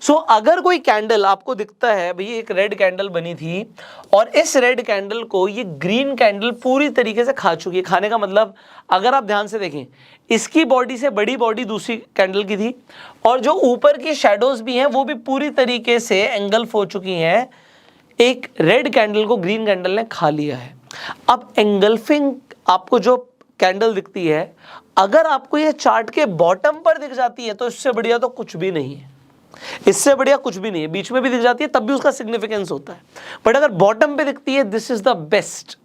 सो अगर कोई कैंडल आपको दिखता है, भाई एक रेड कैंडल बनी थी और इस रेड कैंडल को ये ग्रीन कैंडल पूरी तरीके से खा चुकी है। खाने का मतलब, अगर आप ध्यान से देखें, इसकी बॉडी से बड़ी बॉडी दूसरी कैंडल की थी, और जो ऊपर की शेडोज भी हैं वो भी पूरी तरीके से एंगल्फ हो चुकी हैं। एक रेड कैंडल को ग्रीन कैंडल ने खा लिया है। अब एंगल्फिंग आपको जो कैंडल दिखती है, अगर आपको ये चार्ट के बॉटम पर दिख जाती है तो इससे बढ़िया तो कुछ भी नहीं है। इससे बढ़िया कुछ भी नहीं है। बीच में भी दिख जाती है तब भी उसका सिग्निफिकेंस होता है, बट अगर बॉटम पे दिखती है this is the best.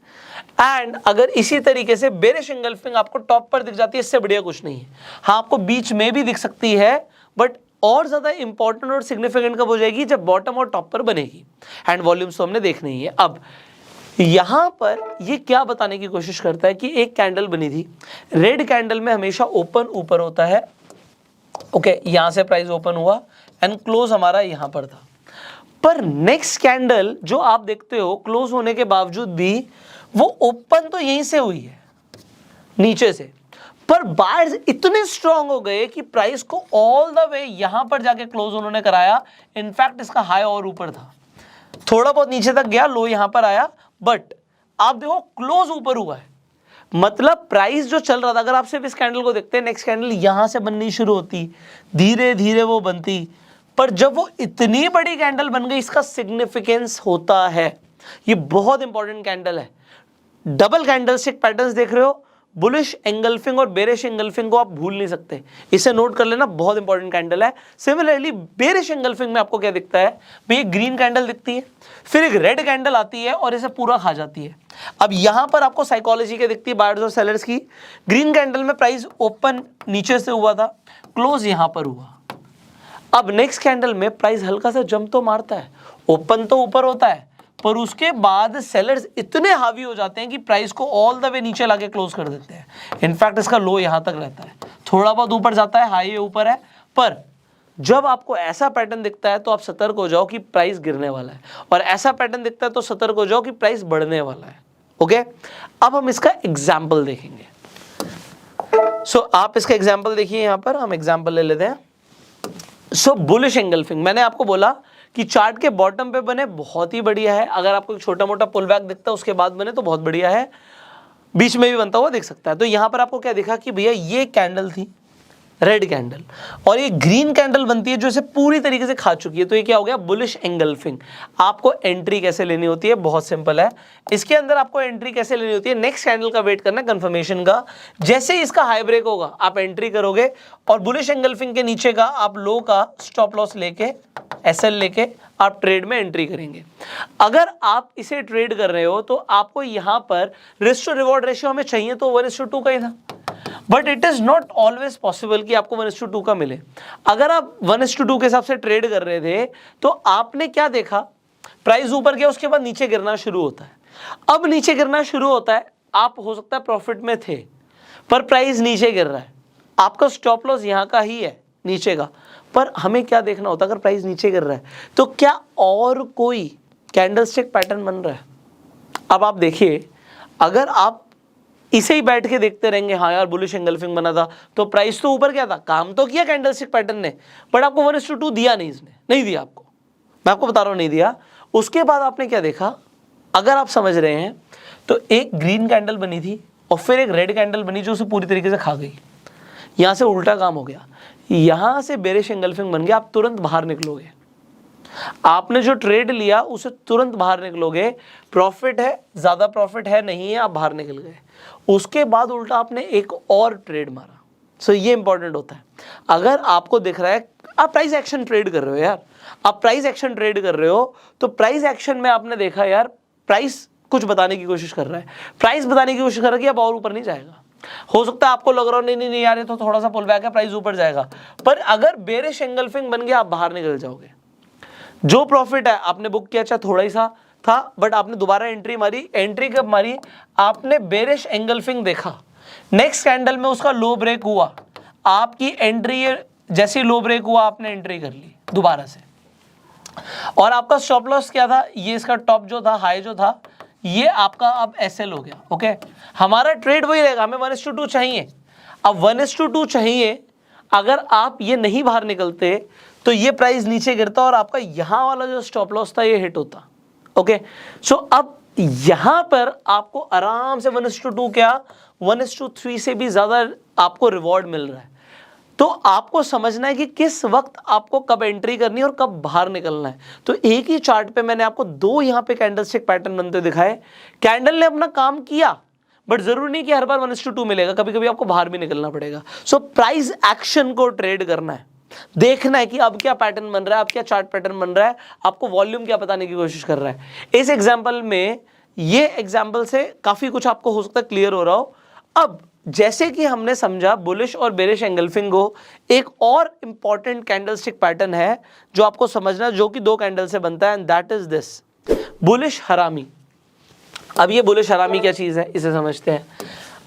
And अगर इसी तरीके से बेरिश एंगल्फिंग आपको टॉप पर दिख जाती है, इससे बढ़िया कुछ नहीं है। हाँ, आपको बीच में भी दिख सकती है, बट और ज्यादा इंपॉर्टेंट और सिग्निफिकेंट कब हो जाएगी, जब बॉटम और टॉप पर बनेगी। एंड वॉल्यूम्स तो हमने देखना ही है। अब यहां पर ये क्या बताने की कोशिश करता है कि एक कैंडल बनी थी, रेड कैंडल में हमेशा ओपन ऊपर होता है। ओके, यहां से प्राइस ओपन हुआ एंड क्लोज हमारा यहां पर था, पर नेक्स्ट कैंडल जो आप देखते हो क्लोज होने के बावजूद भी वो ओपन तो यहीं से हुई है नीचे से, पर बायर्स इतने स्ट्रांग हो गए कि प्राइस को ऑल द वे यहां पर जाके क्लोज उन्होंने कराया। इनफैक्ट इसका हाई और ऊपर था, थोड़ा बहुत नीचे तक गया, लो यहां पर आया, बट आप देखो क्लोज ऊपर हुआ है। मतलब प्राइस जो चल रहा था, अगर आप सिर्फ इस कैंडल को देखते हैं, नेक्स्ट कैंडल यहां से बननी शुरू होती, धीरे धीरे वो बनती, पर जब वो इतनी बड़ी कैंडल बन गई, इसका सिग्निफिकेंस होता है। ये बहुत इंपॉर्टेंट कैंडल है। डबल कैंडलस्टिक पैटर्न्स देख रहे हो, बुलिश एंगल्फिंग और बेरिश एंगल्फिंग को आप भूल नहीं सकते, इसे नोट कर लेना, बहुत इंपॉर्टेंट कैंडल है। सिमिलरली बेरिश एंगल्फिंग में आपको क्या दिखता है, भाई एक ग्रीन कैंडल दिखती है, फिर एक रेड कैंडल आती है और इसे पूरा खा जाती है। अब यहां पर आपको साइकोलॉजी क्या दिखती है, बायर्स और सेलर्स की। ग्रीन कैंडल में प्राइस ओपन नीचे से हुआ था, क्लोज यहां पर हुआ। अब नेक्स्ट कैंडल में प्राइस हल्का सा जंप तो मारता है, ओपन तो ऊपर होता है, पर उसके बाद सेलर्स इतने हावी हो जाते हैं कि प्राइस को ऑल द वे नीचे लाके क्लोज कर देते हैं। इनफैक्ट इसका लो यहां तक रहता है, थोड़ा बहुत ऊपर जाता है, हाई ऊपर है, पर जब आपको ऐसा पैटर्न दिखता है तो आप सतर्क हो जाओ कि प्राइस गिरने वाला है, और ऐसा पैटर्न दिखता है तो सतर्क हो जाओ कि प्राइस बढ़ने वाला है। ओके, अब हम इसका एग्जाम्पल देखेंगे। आप इसका एग्जाम्पल देखिए, यहां पर हम एग्जाम्पल ले लेते हैं। बुलिश एंगल्फिंग, मैंने आपको बोला कि चार्ट के बॉटम पे बने बहुत ही बढ़िया है, अगर आपको एक छोटा मोटा पुल बैक दिखता है उसके बाद बने तो बहुत बढ़िया है, बीच में भी बनता हुआ दिख सकता है। तो यहां पर आपको क्या दिखा कि भैया ये कैंडल थी रेड कैंडल, और ये ग्रीन कैंडल बनती है जो इसे पूरी तरीके से खा चुकी है, तो ये क्या हो गया, बुलिश एंगल्फिंग। आपको एंट्री कैसे लेनी होती है, बहुत सिंपल है। इसके अंदर आपको एंट्री कैसे लेनी होती है, नेक्स्ट कैंडल का वेट करना, कंफर्मेशन का। जैसे ही इसका हाई ब्रेक होगा आप एंट्री करोगे, और बुलिश एंगल्फिंग के नीचे का आप लो का स्टॉप लॉस लेके, एसएल लेके आप ट्रेड में एंट्री करेंगे। अगर आप इसे ट्रेड कर रहे हो तो आपको यहां पर रिस्क टू रिवॉर्ड रेशियो हमें चाहिए तो 1:2 का ही था, but it is not always possible कि आपको 1:2 का मिले। अगर आप 1:2 के हिसाब से ट्रेड कर रहे थे तो आपने क्या देखा, प्राइस ऊपर गया, उसके बाद नीचे गिरना शुरू होता है। अब नीचे गिरना शुरू होता है, आप हो सकता है प्रॉफिट में थे, पर प्राइस नीचे गिर रहा है, आपका स्टॉप लॉस यहां का ही है नीचे का, पर हमें क्या देखना होता है, अगर प्राइस नीचे गिर रहा है तो क्या और कोई कैंडलस्टिक पैटर्न बन रहा है। अब आप देखिए, अगर आप इसे ही बैठ के देखते रहेंगे, हाँ यार बुलिश एंगल्फिंग बना था तो प्राइस तो ऊपर क्या था, काम तो किया कैंडलस्टिक पैटर्न ने, बट आपको 1:2 दिया नहीं, इसने नहीं दिया आपको, मैं आपको बता रहा हूं नहीं दिया। उसके बाद आपने क्या देखा, अगर आप समझ रहे हैं तो एक ग्रीन कैंडल बनी थी और फिर एक रेड कैंडल बनी जो उसे पूरी तरीके से खा गई। यहां से उल्टा काम हो गया, यहां से बेरिश एंगल्फिंग बन गया, आप तुरंत बाहर निकलोगे, आपने जो ट्रेड लिया उसे तुरंत बाहर निकलोगे, प्रॉफिट है, ज्यादा प्रॉफिट है नहीं है, आप बाहर निकल गए। उसके बाद उल्टा आपने एक और ट्रेड मारा। सो ये इंपॉर्टेंट होता है। अगर आपको दिख रहा है आप प्राइस एक्शन ट्रेड कर रहे हो यार, आप प्राइस एक्शन ट्रेड कर रहे हो, तो प्राइस एक्शन में आपने देखा यार प्राइस कुछ बताने की कोशिश कर रहा है, प्राइस बताने की कोशिश कर रहा है कि अब और ऊपर नहीं जाएगा। हो सकता है आपको लग रहा हो नहीं नहीं नहीं यार ये तो थोड़ा सा पुल बैक है, प्राइस ऊपर जाएगा, पर अगर बेरिश एंगल्फिंग बन गया आप बाहर निकल जाओगे। जो प्रॉफिट है आपने बुक किया, चाहे थोड़ा ही सा था, बट आपने दोबारा एंट्री मारी। एंट्री कब मारी, आपने बेरिश एंगल्फिंग देखा, नेक्स्ट कैंडल में उसका लो ब्रेक हुआ, आपकी एंट्री जैसी लो ब्रेक हुआ आपने एंट्री कर ली दोबारा से, और आपका स्टॉप लॉस क्या था, ये इसका टॉप जो था, हाई जो था, ये आपका अब एसएल हो गया। ओके, हमारा ट्रेड वही रहेगा, हमें 1:2 चाहिए। अब 1:2 चाहिए, अगर आप ये नहीं बाहर निकलते तो ये प्राइस नीचे गिरता और आपका यहां वाला जो स्टॉप लॉस था ये हिट होता। ओके, सो अब यहां पर आपको आराम से 1:2 क्या 1:3 से भी ज्यादा आपको रिवॉर्ड मिल रहा है। तो आपको समझना है कि किस वक्त आपको कब एंट्री करनी है और कब बाहर निकलना है। तो एक ही चार्ट पे मैंने आपको दो यहां पे कैंडलस्टिक पैटर्न बनते दिखाए। कैंडल ने अपना काम किया, बट जरूरी नहीं कि हर बार 1:2 मिलेगा, कभी कभी आपको बाहर भी निकलना पड़ेगा। सो प्राइस एक्शन को ट्रेड करना है। देखना है कि अब क्या पैटर्न बन रहा है, अब क्या चार्ट पैटर्न बन रहा है, आपको वॉल्यूम क्या बताने की कोशिश कर रहा है। इस एग्जाम्पल में, ये एग्जाम्पल से काफी कुछ आपको हो सकता है क्लियर हो रहा हो। अब जैसे कि हमने समझा बुलिश और बेरिश एंगल्फिंग को, एक और इंपॉर्टेंट कैंडलस्टिक पैटर्न है जो आपको समझना, जो कि 2 कैंडल से बनता है, and that is this bullish हरामी। अब ये बुलिश हरामी क्या चीज है, इसे समझते हैं।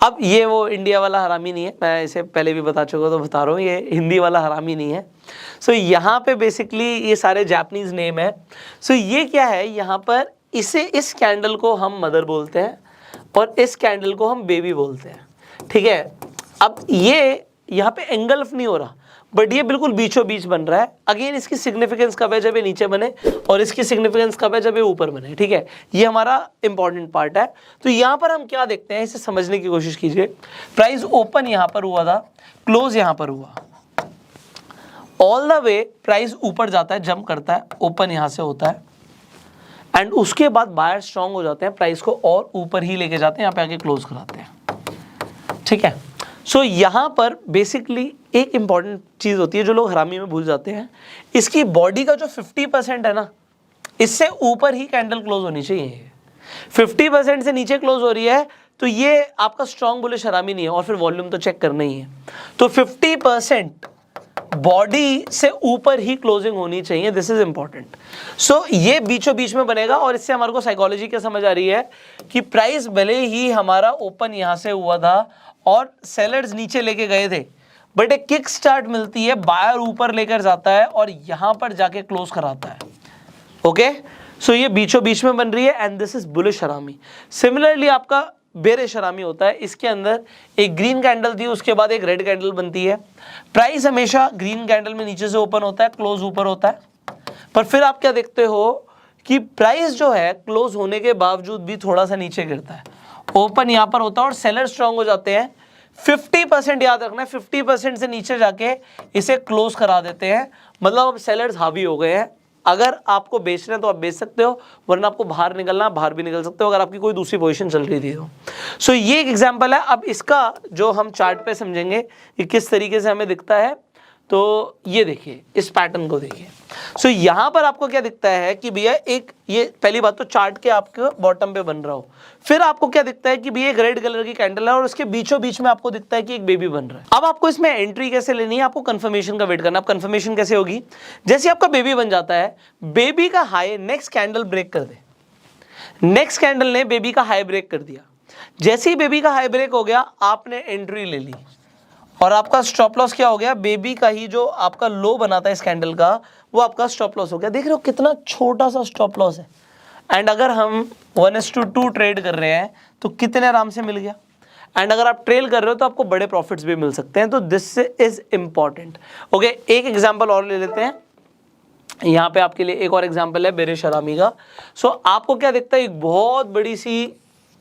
अब ये वो इंडिया वाला हरामी नहीं है, मैं इसे पहले भी बता चुका, तो बता रहा हूँ, ये हिंदी वाला हरामी नहीं है। सो यहाँ पे बेसिकली ये सारे जापानीज नेम है। सो ये क्या है, यहाँ पर इसे, इस कैंडल को हम मदर बोलते हैं और इस कैंडल को हम बेबी बोलते हैं, ठीक है। अब ये यहाँ पे एंगल्फ नहीं हो रहा, बट ये बिल्कुल बीचों बीच बन रहा है। अगेन इसकी सिग्निफिकेंस कब है, जब ये नीचे बने, और इसकी सिग्निफिकेंस कब है, जब ये ऊपर बने, ठीक है। ये हमारा इंपॉर्टेंट पार्ट है। तो यहाँ पर हम क्या देखते हैं, इसे समझने की कोशिश कीजिए। प्राइस ओपन यहाँ पर हुआ था, क्लोज यहाँ पर हुआ, ऑल द वे प्राइस ऊपर जाता है, जंप करता है, ओपन यहाँ से होता है, एंड उसके बाद बायर स्ट्रांग हो जाते हैं, प्राइस को और ऊपर ही लेके जाते हैं, यहाँ पे आके क्लोज कराते हैं, ठीक है। सो यहाँ पर बेसिकली एक इंपॉर्टेंट चीज होती है जो लोग हरामी में भूल जाते हैं, इसकी बॉडी का जो 50% है ना, इससे ऊपर ही कैंडल क्लोज होनी चाहिए। 50% से नीचे क्लोज हो रही है तो ये आपका स्ट्रॉन्ग बुलिश हरामी नहीं है, और फिर वॉल्यूम तो चेक करना ही है। तो 50% बॉडी से ऊपर ही क्लोजिंग होनी चाहिए, दिस इज इंपॉर्टेंट। सो ये बीचों बीच में बनेगा, और इससे हमारे को साइकोलॉजी क्या समझ आ रही है कि प्राइस भले ही हमारा ओपन यहां से हुआ था और सेलर्स नीचे लेके गए थे, बट एक किक स्टार्ट मिलती है, बायर ऊपर लेकर जाता है और यहां पर जाके क्लोज कराता है। ओके, सो ये बीचों बीच में बन रही है, एंड दिस इज बुलिश हरामी। सिमिलरली आपका बेरिश हरामी होता है, इसके अंदर एक ग्रीन कैंडल थी, उसके बाद एक रेड कैंडल बनती है। प्राइस हमेशा ग्रीन कैंडल में नीचे से ओपन होता है, क्लोज ऊपर होता है, पर फिर आप क्या देखते हो कि प्राइस जो है क्लोज होने के बावजूद भी थोड़ा सा नीचे गिरता है, ओपन यहां पर होता है और सेलर स्ट्रांग हो जाते हैं। 50% याद रखना है, 50% से नीचे जाके इसे क्लोज करा देते हैं, मतलब अब सेलर्स हावी हो गए हैं। अगर आपको बेचना है तो आप बेच सकते हो, वरना आपको बाहर निकलना, बाहर भी निकल सकते हो अगर आपकी कोई दूसरी पोजीशन चल रही थी तो। सो ये एक एग्जांपल है। अब इसका जो हम चार्ट पे समझेंगे कि किस तरीके से हमें दिखता है, तो ये देखिए, इस पैटर्न को देखिए। सो यहाँ पर आपको क्या दिखता है कि भैया एक, ये पहली बात तो चार्ट के आपके बॉटम पे बन रहा हो, फिर आपको क्या दिखता है कि भैया एक रेड कलर की कैंडल है और उसके बीचों बीच में आपको दिखता है कि एक बेबी बन रहा है। अब आपको इसमें एंट्री कैसे लेनी है, आपको कंफर्मेशन का वेट करना। अब कंफर्मेशन कैसे होगी, जैसे आपका बेबी बन जाता है, बेबी का हाई नेक्स्ट कैंडल ब्रेक कर दे, नेक्स्ट कैंडल ने बेबी का हाई ब्रेक कर दिया, जैसे ही बेबी का हाई ब्रेक हो गया आपने एंट्री ले ली, और आपका स्टॉप लॉस क्या हो गया, बेबी का ही जो आपका लो बना था इस कैंडल का, वो आपका स्टॉप लॉस हो गया। देख रहे हो कितना छोटा सा स्टॉप लॉस है, एंड अगर हम 1:2 ट्रेड कर रहे हैं तो कितने आराम से मिल गया, एंड अगर आप ट्रेल कर रहे हो तो आपको बड़े प्रॉफिट्स भी मिल सकते हैं। तो दिस इज इंपॉर्टेंट। ओके, एक एग्जांपल और ले लेते हैं, यहाँ पे आपके लिए एक और एग्जांपल है बेरिश हरामी का। सो आपको क्या दिखता है, एक बहुत बड़ी सी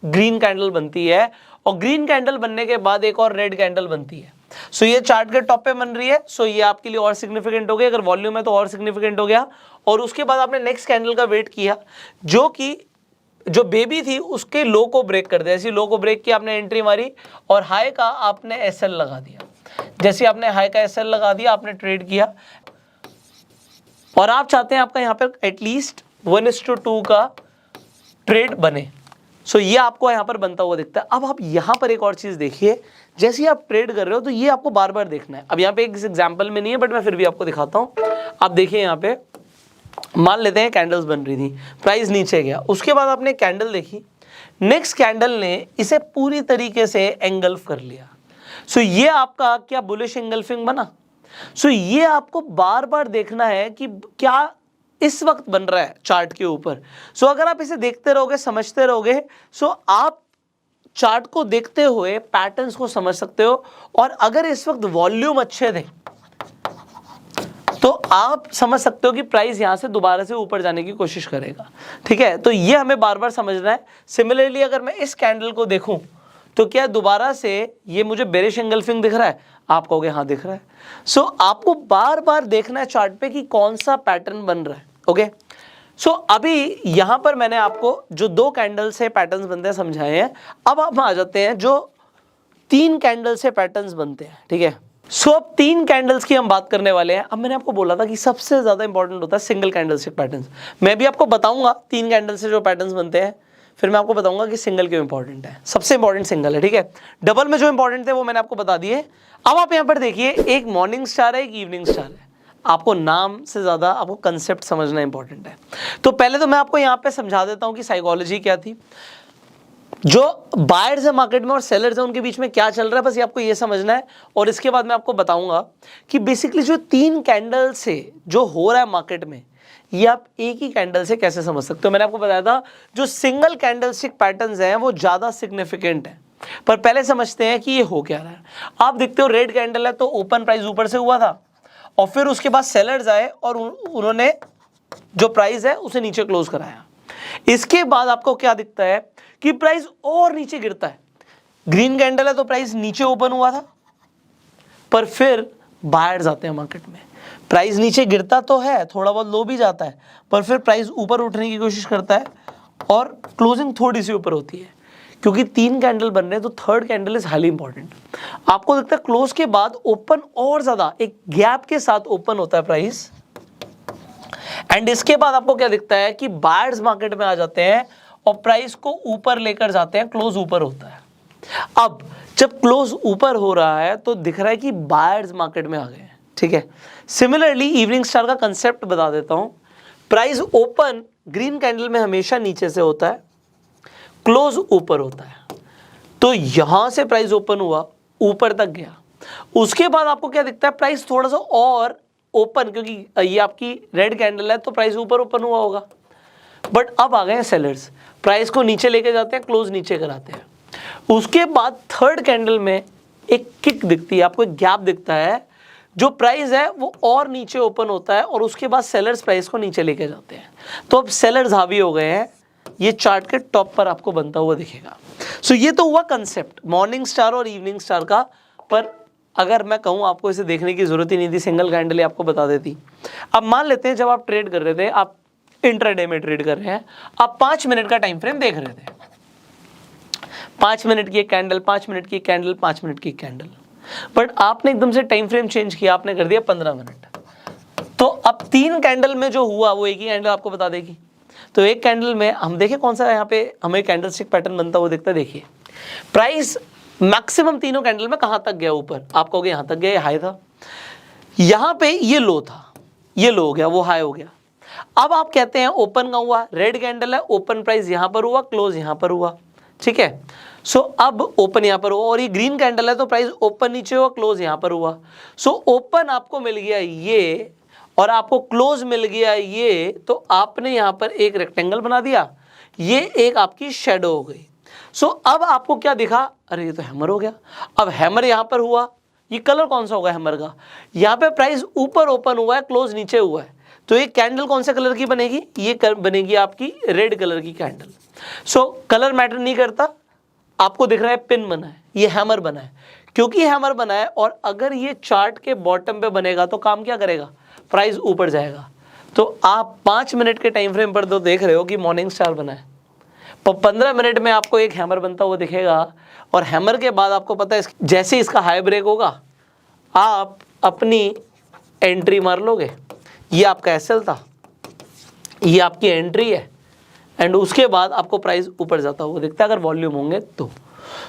ग्रीन कैंडल बनती है, और ग्रीन कैंडल बनने के बाद एक और रेड कैंडल बनती है। सो ये चार्ट के टॉप पे बन रही है, सो ये आपके लिए और सिग्निफिकेंट हो गया, अगर वॉल्यूम है तो और सिग्निफिकेंट हो गया। और उसके बाद आपने नेक्स्ट कैंडल का वेट किया, जो कि जो बेबी थी उसके लो को ब्रेक कर दिया। ऐसी लो को ब्रेक किया, आपने एंट्री मारी, और हाई का आपने एसएल लगा दिया। जैसे आपने हाई का एसएल लगा दिया, आपने ट्रेड किया, और आप चाहते हैं आपका यहाँ पर एटलीस्ट 1:2 का ट्रेड बने। सो ये आपको यहाँ पर बनता हुआ दिखता है। अब आप यहाँ पर एक और चीज देखिए, जैसे ही आप ट्रेड कर रहे हो तो ये आपको बार बार देखना है। अब यहाँ पे एक एग्जांपल में नहीं है, बट मैं फिर भी आपको दिखाता हूँ। आप देखिए यहाँ पे, मान लेते हैं कैंडल्स बन रही थी, प्राइस नीचे गया, उसके बाद आपने कैंडल देखी, नेक्स्ट कैंडल ने इसे पूरी तरीके से एंगल्फ कर लिया। सो ये आपका क्या बुलिश एंगल्फिंग बना। सो ये आपको बार बार देखना है कि क्या इस वक्त बन रहा है चार्ट के ऊपर। सो अगर आप इसे देखते रहोगे, समझते रहोगे, सो आप चार्ट को देखते हुए पैटर्न्स को समझ सकते हो। और अगर इस वक्त वॉल्यूम अच्छे थे तो आप समझ सकते हो कि प्राइस यहां से दोबारा से ऊपर जाने की कोशिश करेगा, ठीक है। तो ये हमें बार बार समझना है। सिमिलरली अगर मैं इस कैंडल को देखूं तो क्या दोबारा से ये मुझे बेरिश एंगल्फिंग दिख रहा है, आप कहोगे हाँ दिख रहा है। सो आपको बार बार देखना है चार्ट पे कि कौन सा पैटर्न बन रहा है। ओके, सो अभी यहां पर मैंने आपको जो 2 कैंडल से पैटर्न्स बनते हैं समझाए हैं। अब हम आ जाते हैं जो 3 कैंडल से पैटर्न्स बनते हैं, ठीक है। सो अब 3 कैंडल्स की हम बात करने वाले हैं। अब मैंने आपको बोला था कि सबसे ज्यादा इंपॉर्टेंट होता है सिंगल कैंडलस्टिक पैटर्न्स। मैं भी आपको बताऊंगा 3 कैंडल से जो पैटर्न्स बनते हैं, फिर मैं आपको बताऊंगा कि सिंगल क्यों इंपॉर्टेंट है। सबसे इंपॉर्टेंट सिंगल है, ठीक है। डबल में जो इंपॉर्टेंट थे वो मैंने आपको बता दिए। अब आप यहां पर देखिए, एक मॉर्निंग स्टार है, एक इवनिंग स्टार है। आपको नाम से ज्यादा आपको कंसेप्ट समझना इंपॉर्टेंट है। तो पहले तो मैं आपको यहां पे समझा देता हूं कि साइकोलॉजी क्या थी, जो बायर्स है मार्केट में और सेलर्स है उनके बीच में क्या चल रहा है, बस ये आपको ये समझना है। और इसके बाद मैं आपको बताऊंगा कि बेसिकली जो 3 कैंडल से जो हो रहा है मार्केट में, ये आप एक ही कैंडल से कैसे समझ सकते हो। मैंने आपको बताया था जो सिंगल कैंडलस्टिक पैटर्न्स हैं वो ज्यादा सिग्निफिकेंट है। पर पहले समझते हैं कि ये हो क्या रहा है। आप देखते हो रेड कैंडल है तो ओपन प्राइस ऊपर से हुआ था, और फिर उसके बाद सेलर्स आए और उन्होंने जो प्राइस है उसे नीचे क्लोज कराया। इसके बाद आपको क्या दिखता है कि प्राइस और नीचे गिरता है। ग्रीन कैंडल है तो प्राइस नीचे ओपन हुआ था, पर फिर बायर्स आते हैं मार्केट में। प्राइस नीचे गिरता तो है, थोड़ा बहुत लो भी जाता है, पर फिर प्राइस ऊपर उठने की कोशिश करता है और क्लोजिंग थोड़ी सी ऊपर होती है। क्योंकि 3 कैंडल बन रहे हैं तो third candle is highly important. आपको दिखता है क्लोज के बाद ओपन और ज्यादा एक गैप के साथ ओपन होता है प्राइस, एंड इसके बाद आपको क्या दिखता है कि बायर्स मार्केट में आ जाते हैं और प्राइस को ऊपर लेकर जाते हैं, क्लोज ऊपर होता है। अब जब क्लोज ऊपर हो रहा है तो दिख रहा है कि बायर्स मार्केट में आ गए हैं, ठीक है। सिमिलरली इवनिंग स्टार का कंसेप्ट बता देता हूं। प्राइस ओपन ग्रीन कैंडल में हमेशा नीचे से होता है, क्लोज ऊपर होता है। तो यहां से प्राइस ओपन हुआ, ऊपर तक गया, उसके बाद आपको क्या दिखता है, प्राइस थोड़ा सा और ओपन, क्योंकि ये आपकी रेड कैंडल है तो प्राइस ऊपर ओपन हुआ होगा। बट अब आ गए हैं सेलर्स, प्राइस को नीचे लेके जाते हैं, क्लोज नीचे कराते हैं। उसके बाद थर्ड कैंडल में एक किक दिखती है, आपको एक गैप दिखता है, जो प्राइस है वो और नीचे ओपन होता है और उसके बाद सेलर्स प्राइस को नीचे लेके जाते हैं। तो अब सेलर्स हावी हो गए हैं, ये चार्ट के टॉप पर आपको बनता हुआ दिखेगा। सो ये तो हुआ कंसेप्ट मॉर्निंग स्टार और इवनिंग स्टार का। पर अगर मैं कहूँ आपको इसे देखने की जरूरत ही नहीं थी, सिंगल कैंडल ही आपको बता देती। अब मान लेते हैं जब आप ट्रेड कर रहे थे, आप इंट्राडे में ट्रेड कर रहे हैं, आप 5 मिनट का टाइम फ्रेम देख रहे थे। 5 मिनट की एक कैंडल, 5 मिनट की कैंडल, 5 मिनट की कैंडल, बट आपने एकदम से टाइम फ्रेम चेंज किया, आपने कर दिया 15 मिनट। तो अब 3 कैंडल में जो हुआ वो एक ही कैंडल आपको बता देगी। तो एक कैंडल में हम देखें कौन सा यहाँ पे हमें कैंडलस्टिक पैटर्न बनता हुआ दिखता है। देखिए प्राइस मैक्सिमम तीनों कैंडल में कहां तक गया, ऊपर। आप कहोगे यहां तक गया, ये हाई था, यहां पे ये लो था, ये लो हो गया, वो हाई हो गया। अब आप कहते हैं ओपन का हुआ, रेड कैंडल है, ओपन प्राइस यहां पर हुआ, क्लोज यहां पर हुआ, ठीक है। सो अब ओपन यहां पर हुआ, और ये ग्रीन कैंडल है तो प्राइस ओपन नीचे हुआ, क्लोज यहां पर हुआ। सो ओपन आपको मिल गया ये, और आपको क्लोज मिल गया ये, तो आपने यहां पर एक रेक्टेंगल बना दिया, ये एक आपकी शेडो हो गई। सो अब आपको क्या दिखा, अरे ये तो हैमर हो गया। अब हैमर यहां पर हुआ, ये कलर कौन सा होगा हैमर का, यहां पे प्राइस ऊपर ओपन हुआ है, क्लोज नीचे हुआ है, तो ये कैंडल कौन से कलर की बनेगी, ये बनेगी आपकी रेड कलर की कैंडल। सो कलर मैटर नहीं करता, आपको दिख रहा है पिन बना है, ये हैमर बना है। क्योंकि हैमर बना है और अगर ये चार्ट के बॉटम पे बनेगा तो काम क्या करेगा, प्राइस ऊपर जाएगा। तो आप 5 मिनट के टाइम फ्रेम पर तो देख रहे हो कि मॉर्निंग स्टार बना है, पर 15 मिनट में आपको एक हैमर बनता हुआ दिखेगा, और हैमर के बाद आपको पता है जैसे इसका हाई ब्रेक होगा आप अपनी एंट्री मार लोगे। ये आपका एसएल था, ये आपकी एंट्री है, एंड उसके बाद आपको प्राइस ऊपर जाता हुआ दिखता है अगर वॉल्यूम होंगे तो।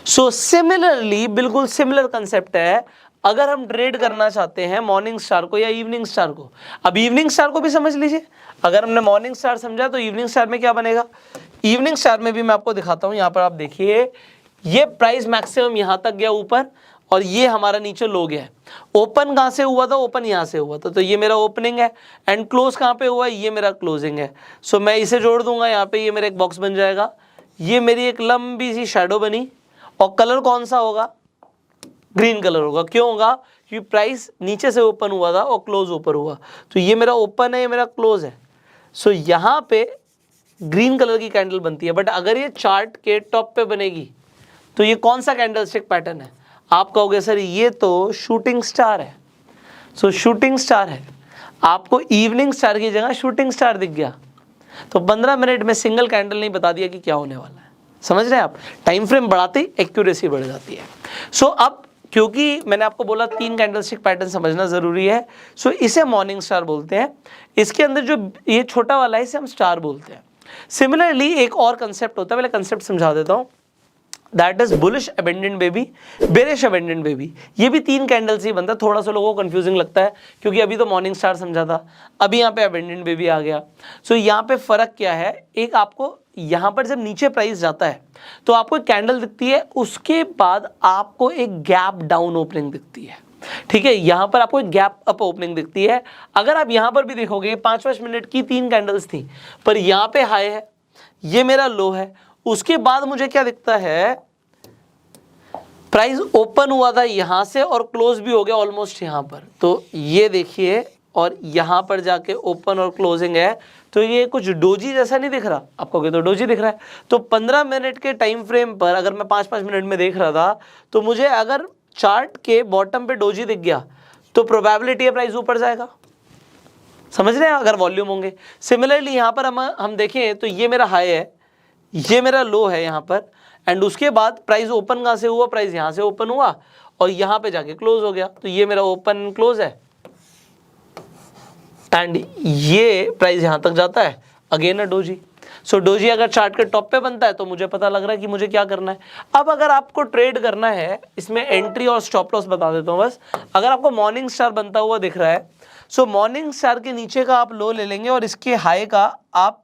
सो सिमिलरली बिल्कुल सिमिलर कंसेप्ट है अगर हम ट्रेड करना चाहते हैं मॉर्निंग स्टार को या इवनिंग स्टार को। अब इवनिंग स्टार को भी समझ लीजिए, अगर हमने मॉर्निंग स्टार समझा तो इवनिंग स्टार में क्या बनेगा। इवनिंग स्टार में भी मैं आपको दिखाता हूं, यहां पर आप देखिए ये प्राइस मैक्सिमम यहां तक गया ऊपर, और ये हमारा नीचे लो गया है। ओपन कहां से हुआ था, ओपन यहां से हुआ था, तो ये मेरा ओपनिंग है, एंड क्लोज कहां पे हुआ है, ये मेरा क्लोजिंग है। सो मैं इसे जोड़ दूंगा, यहाँ पे ये मेरा एक बॉक्स बन जाएगा, ये मेरी एक लंबी सी शैडो बनी, और कलर कौन सा होगा, ग्रीन कलर होगा। क्यों होगा, क्योंकि प्राइस नीचे से ओपन हुआ था और क्लोज ऊपर हुआ, तो ये मेरा ओपन है, ये मेरा क्लोज है। सो यहाँ पे ग्रीन कलर की कैंडल बनती है। बट अगर ये चार्ट के टॉप पे बनेगी तो ये कौन सा कैंडलस्टिक पैटर्न है, आप कहोगे सर ये तो शूटिंग स्टार है। सो शूटिंग स्टार है, आपको इवनिंग स्टार की जगह शूटिंग स्टार दिख गया, तो 15 मिनट में सिंगल कैंडल नहीं बता दिया कि क्या होने वाला है। समझ रहे हैं आप, टाइम फ्रेम बढ़ाते ही एक्यूरेसी बढ़ जाती है। सो अब क्योंकि मैंने आपको बोला 3 कैंडलस्टिक पैटर्न समझना जरूरी है। सो इसे मॉर्निंग स्टार बोलते हैं। इसके अंदर जो ये छोटा वाला है इसे हम स्टार बोलते हैं। सिमिलरली एक और कंसेप्ट होता है, पहले कंसेप्ट समझा देता हूं। That is bullish abandoned baby, bearish abandoned baby. ये भी 3 कैंडल से ही बनता है। थोड़ा सा लोगों को कंफ्यूजिंग लगता है क्योंकि अभी तो मॉर्निंग स्टार समझा था, अभी यहाँ पे अबेंडेंट बेबी आ गया। सो यहाँ पे फर्क क्या है, एक आपको यहाँ पर जब नीचे प्राइस जाता है तो आपको एक कैंडल दिखती है, उसके बाद आपको एक गैप डाउन ओपनिंग दिखती है। ठीक है, यहां पर आपको एक गैप अप ओपनिंग दिखती है। अगर आप यहां पर भी देखोगे 5-5 मिनट की 3 कैंडल्स थी, पर यहां पे हाई है, ये मेरा लो है, उसके बाद मुझे क्या दिखता है, प्राइस ओपन हुआ था यहां से और क्लोज भी हो गया ऑलमोस्ट यहां पर। तो ये देखिए, और यहां पर जाके ओपन और क्लोजिंग है, तो ये कुछ डोजी जैसा नहीं दिख रहा आपको? तो डोजी दिख रहा है। तो 15 मिनट के टाइम फ्रेम पर अगर मैं 5-5 मिनट में देख रहा था, तो मुझे अगर चार्ट के बॉटम पे डोजी दिख गया तो प्रोबेबिलिटी है प्राइस ऊपर जाएगा। समझ रहे हैं? अगर वॉल्यूम होंगे। सिमिलरली यहां पर हम देखें तो ये मेरा हाई है, ये मेरा लो है यहां पर, एंड उसके बाद प्राइस ओपन कहां से हुआ, प्राइस यहां से ओपन हुआ और यहां पे जाके क्लोज हो गया। तो ये मेरा ओपन क्लोज है एंड ये प्राइस यहां तक जाता है, again a doji. So doji अगर चार्ट के टॉप पे बनता है तो मुझे पता लग रहा है कि मुझे क्या करना है। अब अगर आपको ट्रेड करना है, इसमें एंट्री और स्टॉप लॉस बता देता हूं बस। अगर आपको मॉर्निंग स्टार बनता हुआ दिख रहा है, सो मॉर्निंग स्टार के नीचे का आप लो ले लेंगे और इसके हाई का आप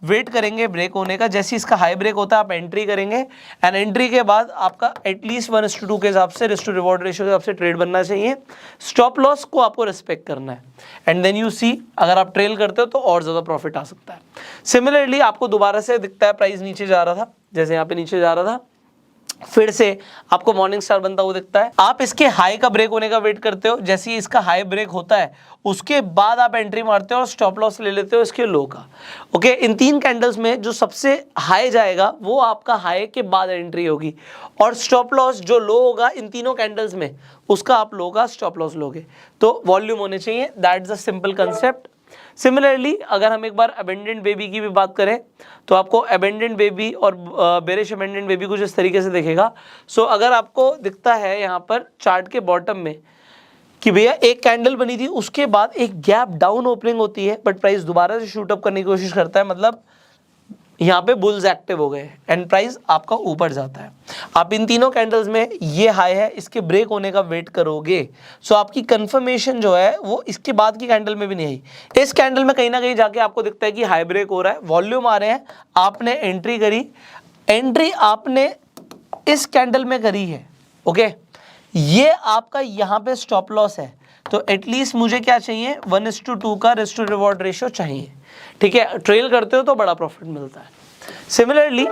वेट करेंगे ब्रेक होने का। जैसे इसका हाई ब्रेक होता है आप एंट्री करेंगे, एंड एंट्री के बाद आपका एटलीस्ट 1:2 के हिसाब से, रिस्क टू रिवॉर्ड रेशियो के हिसाब से ट्रेड बनना चाहिए। स्टॉप लॉस को आपको रिस्पेक्ट करना है, एंड देन यू सी अगर आप ट्रेल करते हो तो और ज़्यादा प्रॉफिट आ सकता है। सिमिलरली आपको दोबारा से दिखता है प्राइस नीचे जा रहा था, जैसे यहाँ पे नीचे जा रहा था, फिर से आपको मॉर्निंग स्टार बनता हुआ दिखता है। आप इसके हाई का ब्रेक होने का वेट करते हो, जैसे ही इसका हाई ब्रेक होता है उसके बाद आप एंट्री मारते हो और स्टॉप लॉस ले लेते हो इसके लो का। ओके, इन 3 कैंडल्स में जो सबसे हाई जाएगा वो आपका हाई के बाद एंट्री होगी, और स्टॉप लॉस जो लो होगा इन तीनों कैंडल्स में उसका आप लो का स्टॉप लॉस लोगे। तो वॉल्यूम होने चाहिए, that's the simple concept. Similarly अगर हम एक बार अबेंडेंट बेबी की भी बात करें तो आपको अबेंडेंट बेबी और बेरिश अबेंडेंट बेबी कुछ इस तरीके से दिखेगा। सो अगर आपको दिखता है यहाँ पर चार्ट के बॉटम में कि भैया एक कैंडल बनी थी, उसके बाद एक गैप डाउन ओपनिंग होती है, बट प्राइस दोबारा से शूट अप करने की कोशिश करता है, मतलब यहाँ पे बुल्स एक्टिव हो गए एंड प्राइस आपका ऊपर जाता है। आप इन तीनों कैंडल्स में ये हाई है, इसके ब्रेक होने का वेट करोगे। सो आपकी कंफर्मेशन जो है वो इसके बाद की कैंडल में भी नहीं आई। इस कैंडल में कहीं ना कहीं जाके आपको दिखता है कि हाई ब्रेक हो रहा है, वॉल्यूम आ रहे हैं, आपने एंट्री करी, एंट्री आपने इस कैंडल में करी है। ओके, ये आपका यहाँ पे स्टॉप लॉस है, तो एटलीस्ट मुझे क्या चाहिए, 1:2 का रिस्क टू रिवॉर्ड रेशियो चाहिए। ठीक है, ट्रेल करते हो तो बड़ा प्रॉफिट मिलता है। सिमिलरली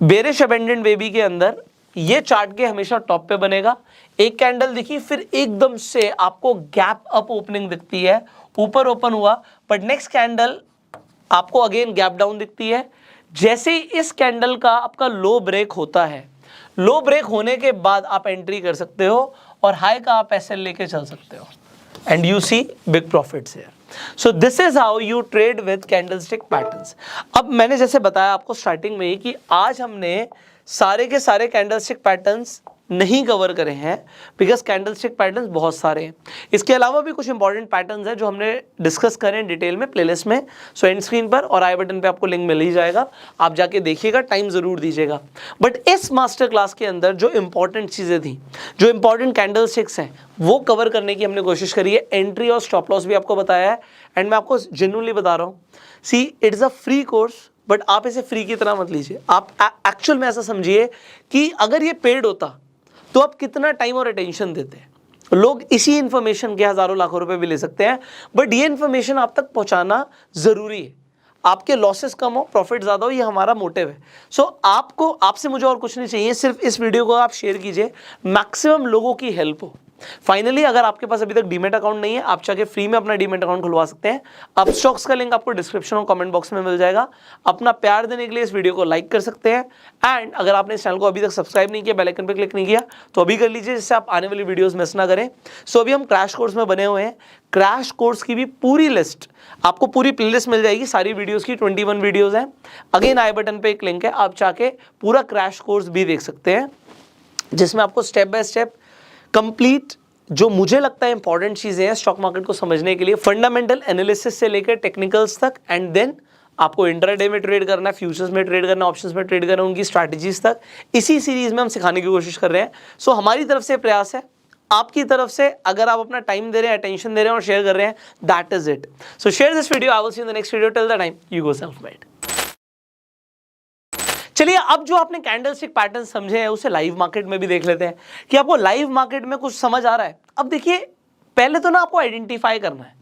बेरिश अबेंडेंट बेबी के अंदर ये चार्ट के हमेशा टॉप पे बनेगा। एक कैंडल दिखी, फिर एकदम से आपको गैप अप ओपनिंग दिखती है, ऊपर ओपन हुआ, बट नेक्स्ट कैंडल आपको अगेन गैप डाउन दिखती है। जैसे ही इस कैंडल का आपका लो ब्रेक होता है, लो ब्रेक होने के बाद आप एंट्री कर सकते हो और हाई का आप एसएल लेके चल सकते हो, and you see big profits here. So this is how you trade with candlestick patterns. अब मैंने जैसे बताया आपको स्टार्टिंग में ही कि आज हमने सारे के सारे कैंडलस्टिक पैटर्न्स नहीं कवर करे हैं, बिकॉज कैंडलस्टिक पैटर्न्स बहुत सारे हैं। इसके अलावा भी कुछ इंपॉर्टेंट पैटर्न्स हैं जो हमने डिस्कस करें डिटेल में प्लेलिस्ट में। सो एंड स्क्रीन पर और आई बटन पे आपको लिंक मिल ही जाएगा, आप जाके देखिएगा, टाइम ज़रूर दीजिएगा। बट इस मास्टर क्लास के अंदर जो इंपॉर्टेंट चीज़ें थी, जो इंपॉर्टेंट कैंडलस्टिक्स हैं, वो कवर करने की हमने कोशिश करी है। एंट्री और स्टॉप लॉस भी आपको बताया है, एंड मैं आपको जेन्युइनली बता रहा हूँ, see it is a free course, but आप इसे फ्री की तरह मत लीजिए। आप एक्चुअल में ऐसा समझिए कि अगर ये पेड होता तो आप कितना टाइम और अटेंशन देते हैं। लोग इसी इंफॉर्मेशन के हज़ारों लाखों रुपए भी ले सकते हैं, बट ये इंफॉर्मेशन आप तक पहुंचाना ज़रूरी है। आपके लॉसेस कम हो, प्रॉफिट ज़्यादा हो, ये हमारा मोटिव है। सो आपको, आपसे मुझे और कुछ नहीं चाहिए, सिर्फ इस वीडियो को आप शेयर कीजिए, मैक्सिमम लोगों की हेल्प हो। फाइनली अगर आपके पास अभी तक डीमेट अकाउंट नहीं है, आप चाहे फ्री में अपना डीमेट अकाउंट खुलवा सकते हैं। अपस्टॉक्स का लिंक आपको डिस्क्रिप्शन और कमेंट बॉक्स में मिल जाएगा। अपना प्यार देने के लिए इस वीडियो को लाइक कर सकते हैं, एंड अगर आपने इस चैनल को अभी तक सब्सक्राइब नहीं किया, बेल आइकन पर क्लिक नहीं किया, तो अभी कर लीजिए, जिससे आप आने वाली वीडियोस मिस ना करें। सो अभी हम क्रैश कोर्स में बने हुए हैं। क्रैश कोर्स की भी पूरी लिस्ट, आपको पूरी प्लेलिस्ट मिल जाएगी सारी वीडियोस की, 21 वीडियोस हैं। अगेन आई बटन पे एक लिंक है, आप चाहे पूरा क्रैश कोर्स भी देख सकते हैं। जिसमें आपको स्टेप बाय स्टेप कंप्लीट जो मुझे लगता है इंपॉर्टेंट चीज़ें हैं स्टॉक मार्केट को समझने के लिए, फंडामेंटल एनालिसिस से लेकर टेक्निकल्स तक, एंड देन आपको इंट्राडे में ट्रेड करना है, फ्यूचर्स में ट्रेड करना है, ऑप्शंस में ट्रेड करना है, उनकी स्ट्रैटेजीज तक, इसी सीरीज में हम सिखाने की कोशिश कर रहे हैं। सो हमारी तरफ से प्रयास है, आपकी तरफ से अगर आप अपना टाइम दे रहे हैं, अटेंशन दे रहे हैं और शेयर कर रहे हैं, that is it. So share this video, I will see you in the next video. Till the time you go self made. चलिए अब जो आपने कैंडलस्टिक पैटर्न समझे हैं उसे लाइव मार्केट में भी देख लेते हैं कि आपको लाइव मार्केट में कुछ समझ आ रहा है। अब देखिए पहले तो ना आपको आइडेंटिफाई करना है।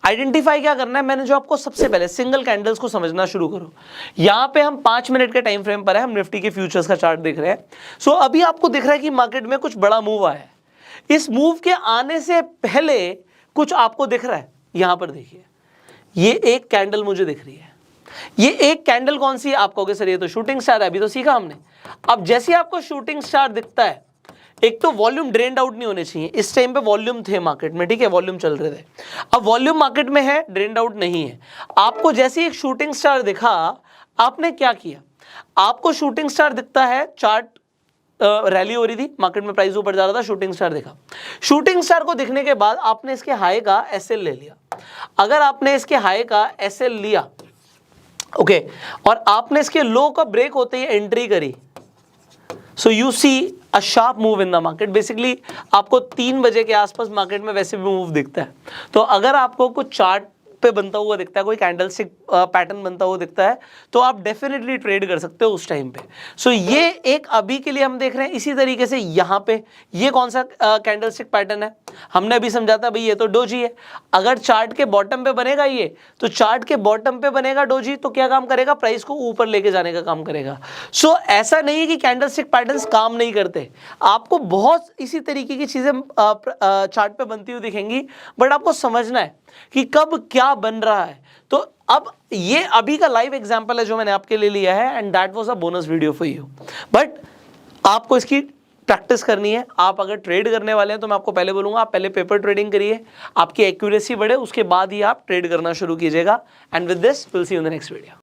आइडेंटिफाई क्या करना है, मैंने जो आपको सबसे पहले सिंगल कैंडल्स को समझना शुरू करो। यहां पे हम 5 मिनट के टाइम फ्रेम पर है, हम निफ्टी के फ्यूचर्स का चार्ट देख रहे हैं। सो अभी आपको दिख रहा है कि मार्केट में कुछ बड़ा मूव आया है। इस मूव के आने से पहले कुछ आपको दिख रहा है, यहां पर देखिए ये एक कैंडल मुझे दिख रही है। ये एक कैंडल कौन सी है, आप कहोगे सर ये तो शूटिंग स्टार है, अभी तो सीखा हमने। अब जैसे आपको शूटिंग स्टार दिखता है, एक तो वॉल्यूम ड्रेन्ड आउट नहीं होने चाहिए। इस टाइम पे वॉल्यूम थे मार्केट में, ठीक है, वॉल्यूम चल रहे थे। अब वॉल्यूम मार्केट में है, ड्रेन्ड आउट नहीं है। आपको जैसे एक शूटिंग स्टार दिखा, आपने क्या किया, आपको शूटिंग स्टार दिखता है, चार्ट रैली हो रही थी, मार्केट में प्राइस ऊपर जा रहा था, शूटिंग स्टार दिखा। शूटिंग स्टार को दिखने के बाद आपने इसके हाई का एसएल ले लिया। अगर आपने इसके हाई का एसएल लिया, ओके, और आपने इसके लो का ब्रेक होते ही एंट्री करी, so you see a sharp move in the market. Basically आपको 3 बजे के आसपास मार्केट में वैसे भी मूव दिखता है। तो अगर आपको कुछ चार्ट पे बनता हुआ दिखता है, कोई कैंडलस्टिक पैटर्न बनता हुआ दिखता है, तो आप डेफिनेटली ट्रेड कर सकते हो उस टाइम पे। सो ये एक अभी के लिए हम देख रहे हैं। इसी तरीके से यहाँ पे ये कौन सा कैंडलस्टिक पैटर्न है, हमने अभी समझा था भाई ये तो डोजी है। अगर चार्ट के बॉटम पे बनेगा ये, तो चार्ट के बॉटम पे बनेगा डोजी, तो क्या काम करेगा, प्राइस को ऊपर लेके जाने का काम करेगा। सो ऐसा नहीं है कि कैंडलस्टिक पैटर्न्स काम नहीं करते, आपको बहुत इसी तरीके की चीजें चार्ट पे बनती हुई दिखेंगी, बट आपको समझना है कि कब क्या बन रहा है। तो अब ये अभी का लाइव एग्जांपल है जो मैंने आपके लिए लिया है, and that was a bonus video for you. But आपको इसकी प्रैक्टिस करनी है। आप अगर ट्रेड करने वाले हैं तो मैं आपको पहले बोलूंगा आप पहले पेपर ट्रेडिंग करिए, आपकी एक्यूरेसी बढ़े, उसके बाद ही आप ट्रेड करना शुरू कीजिएगा। And with this will see you in the next video.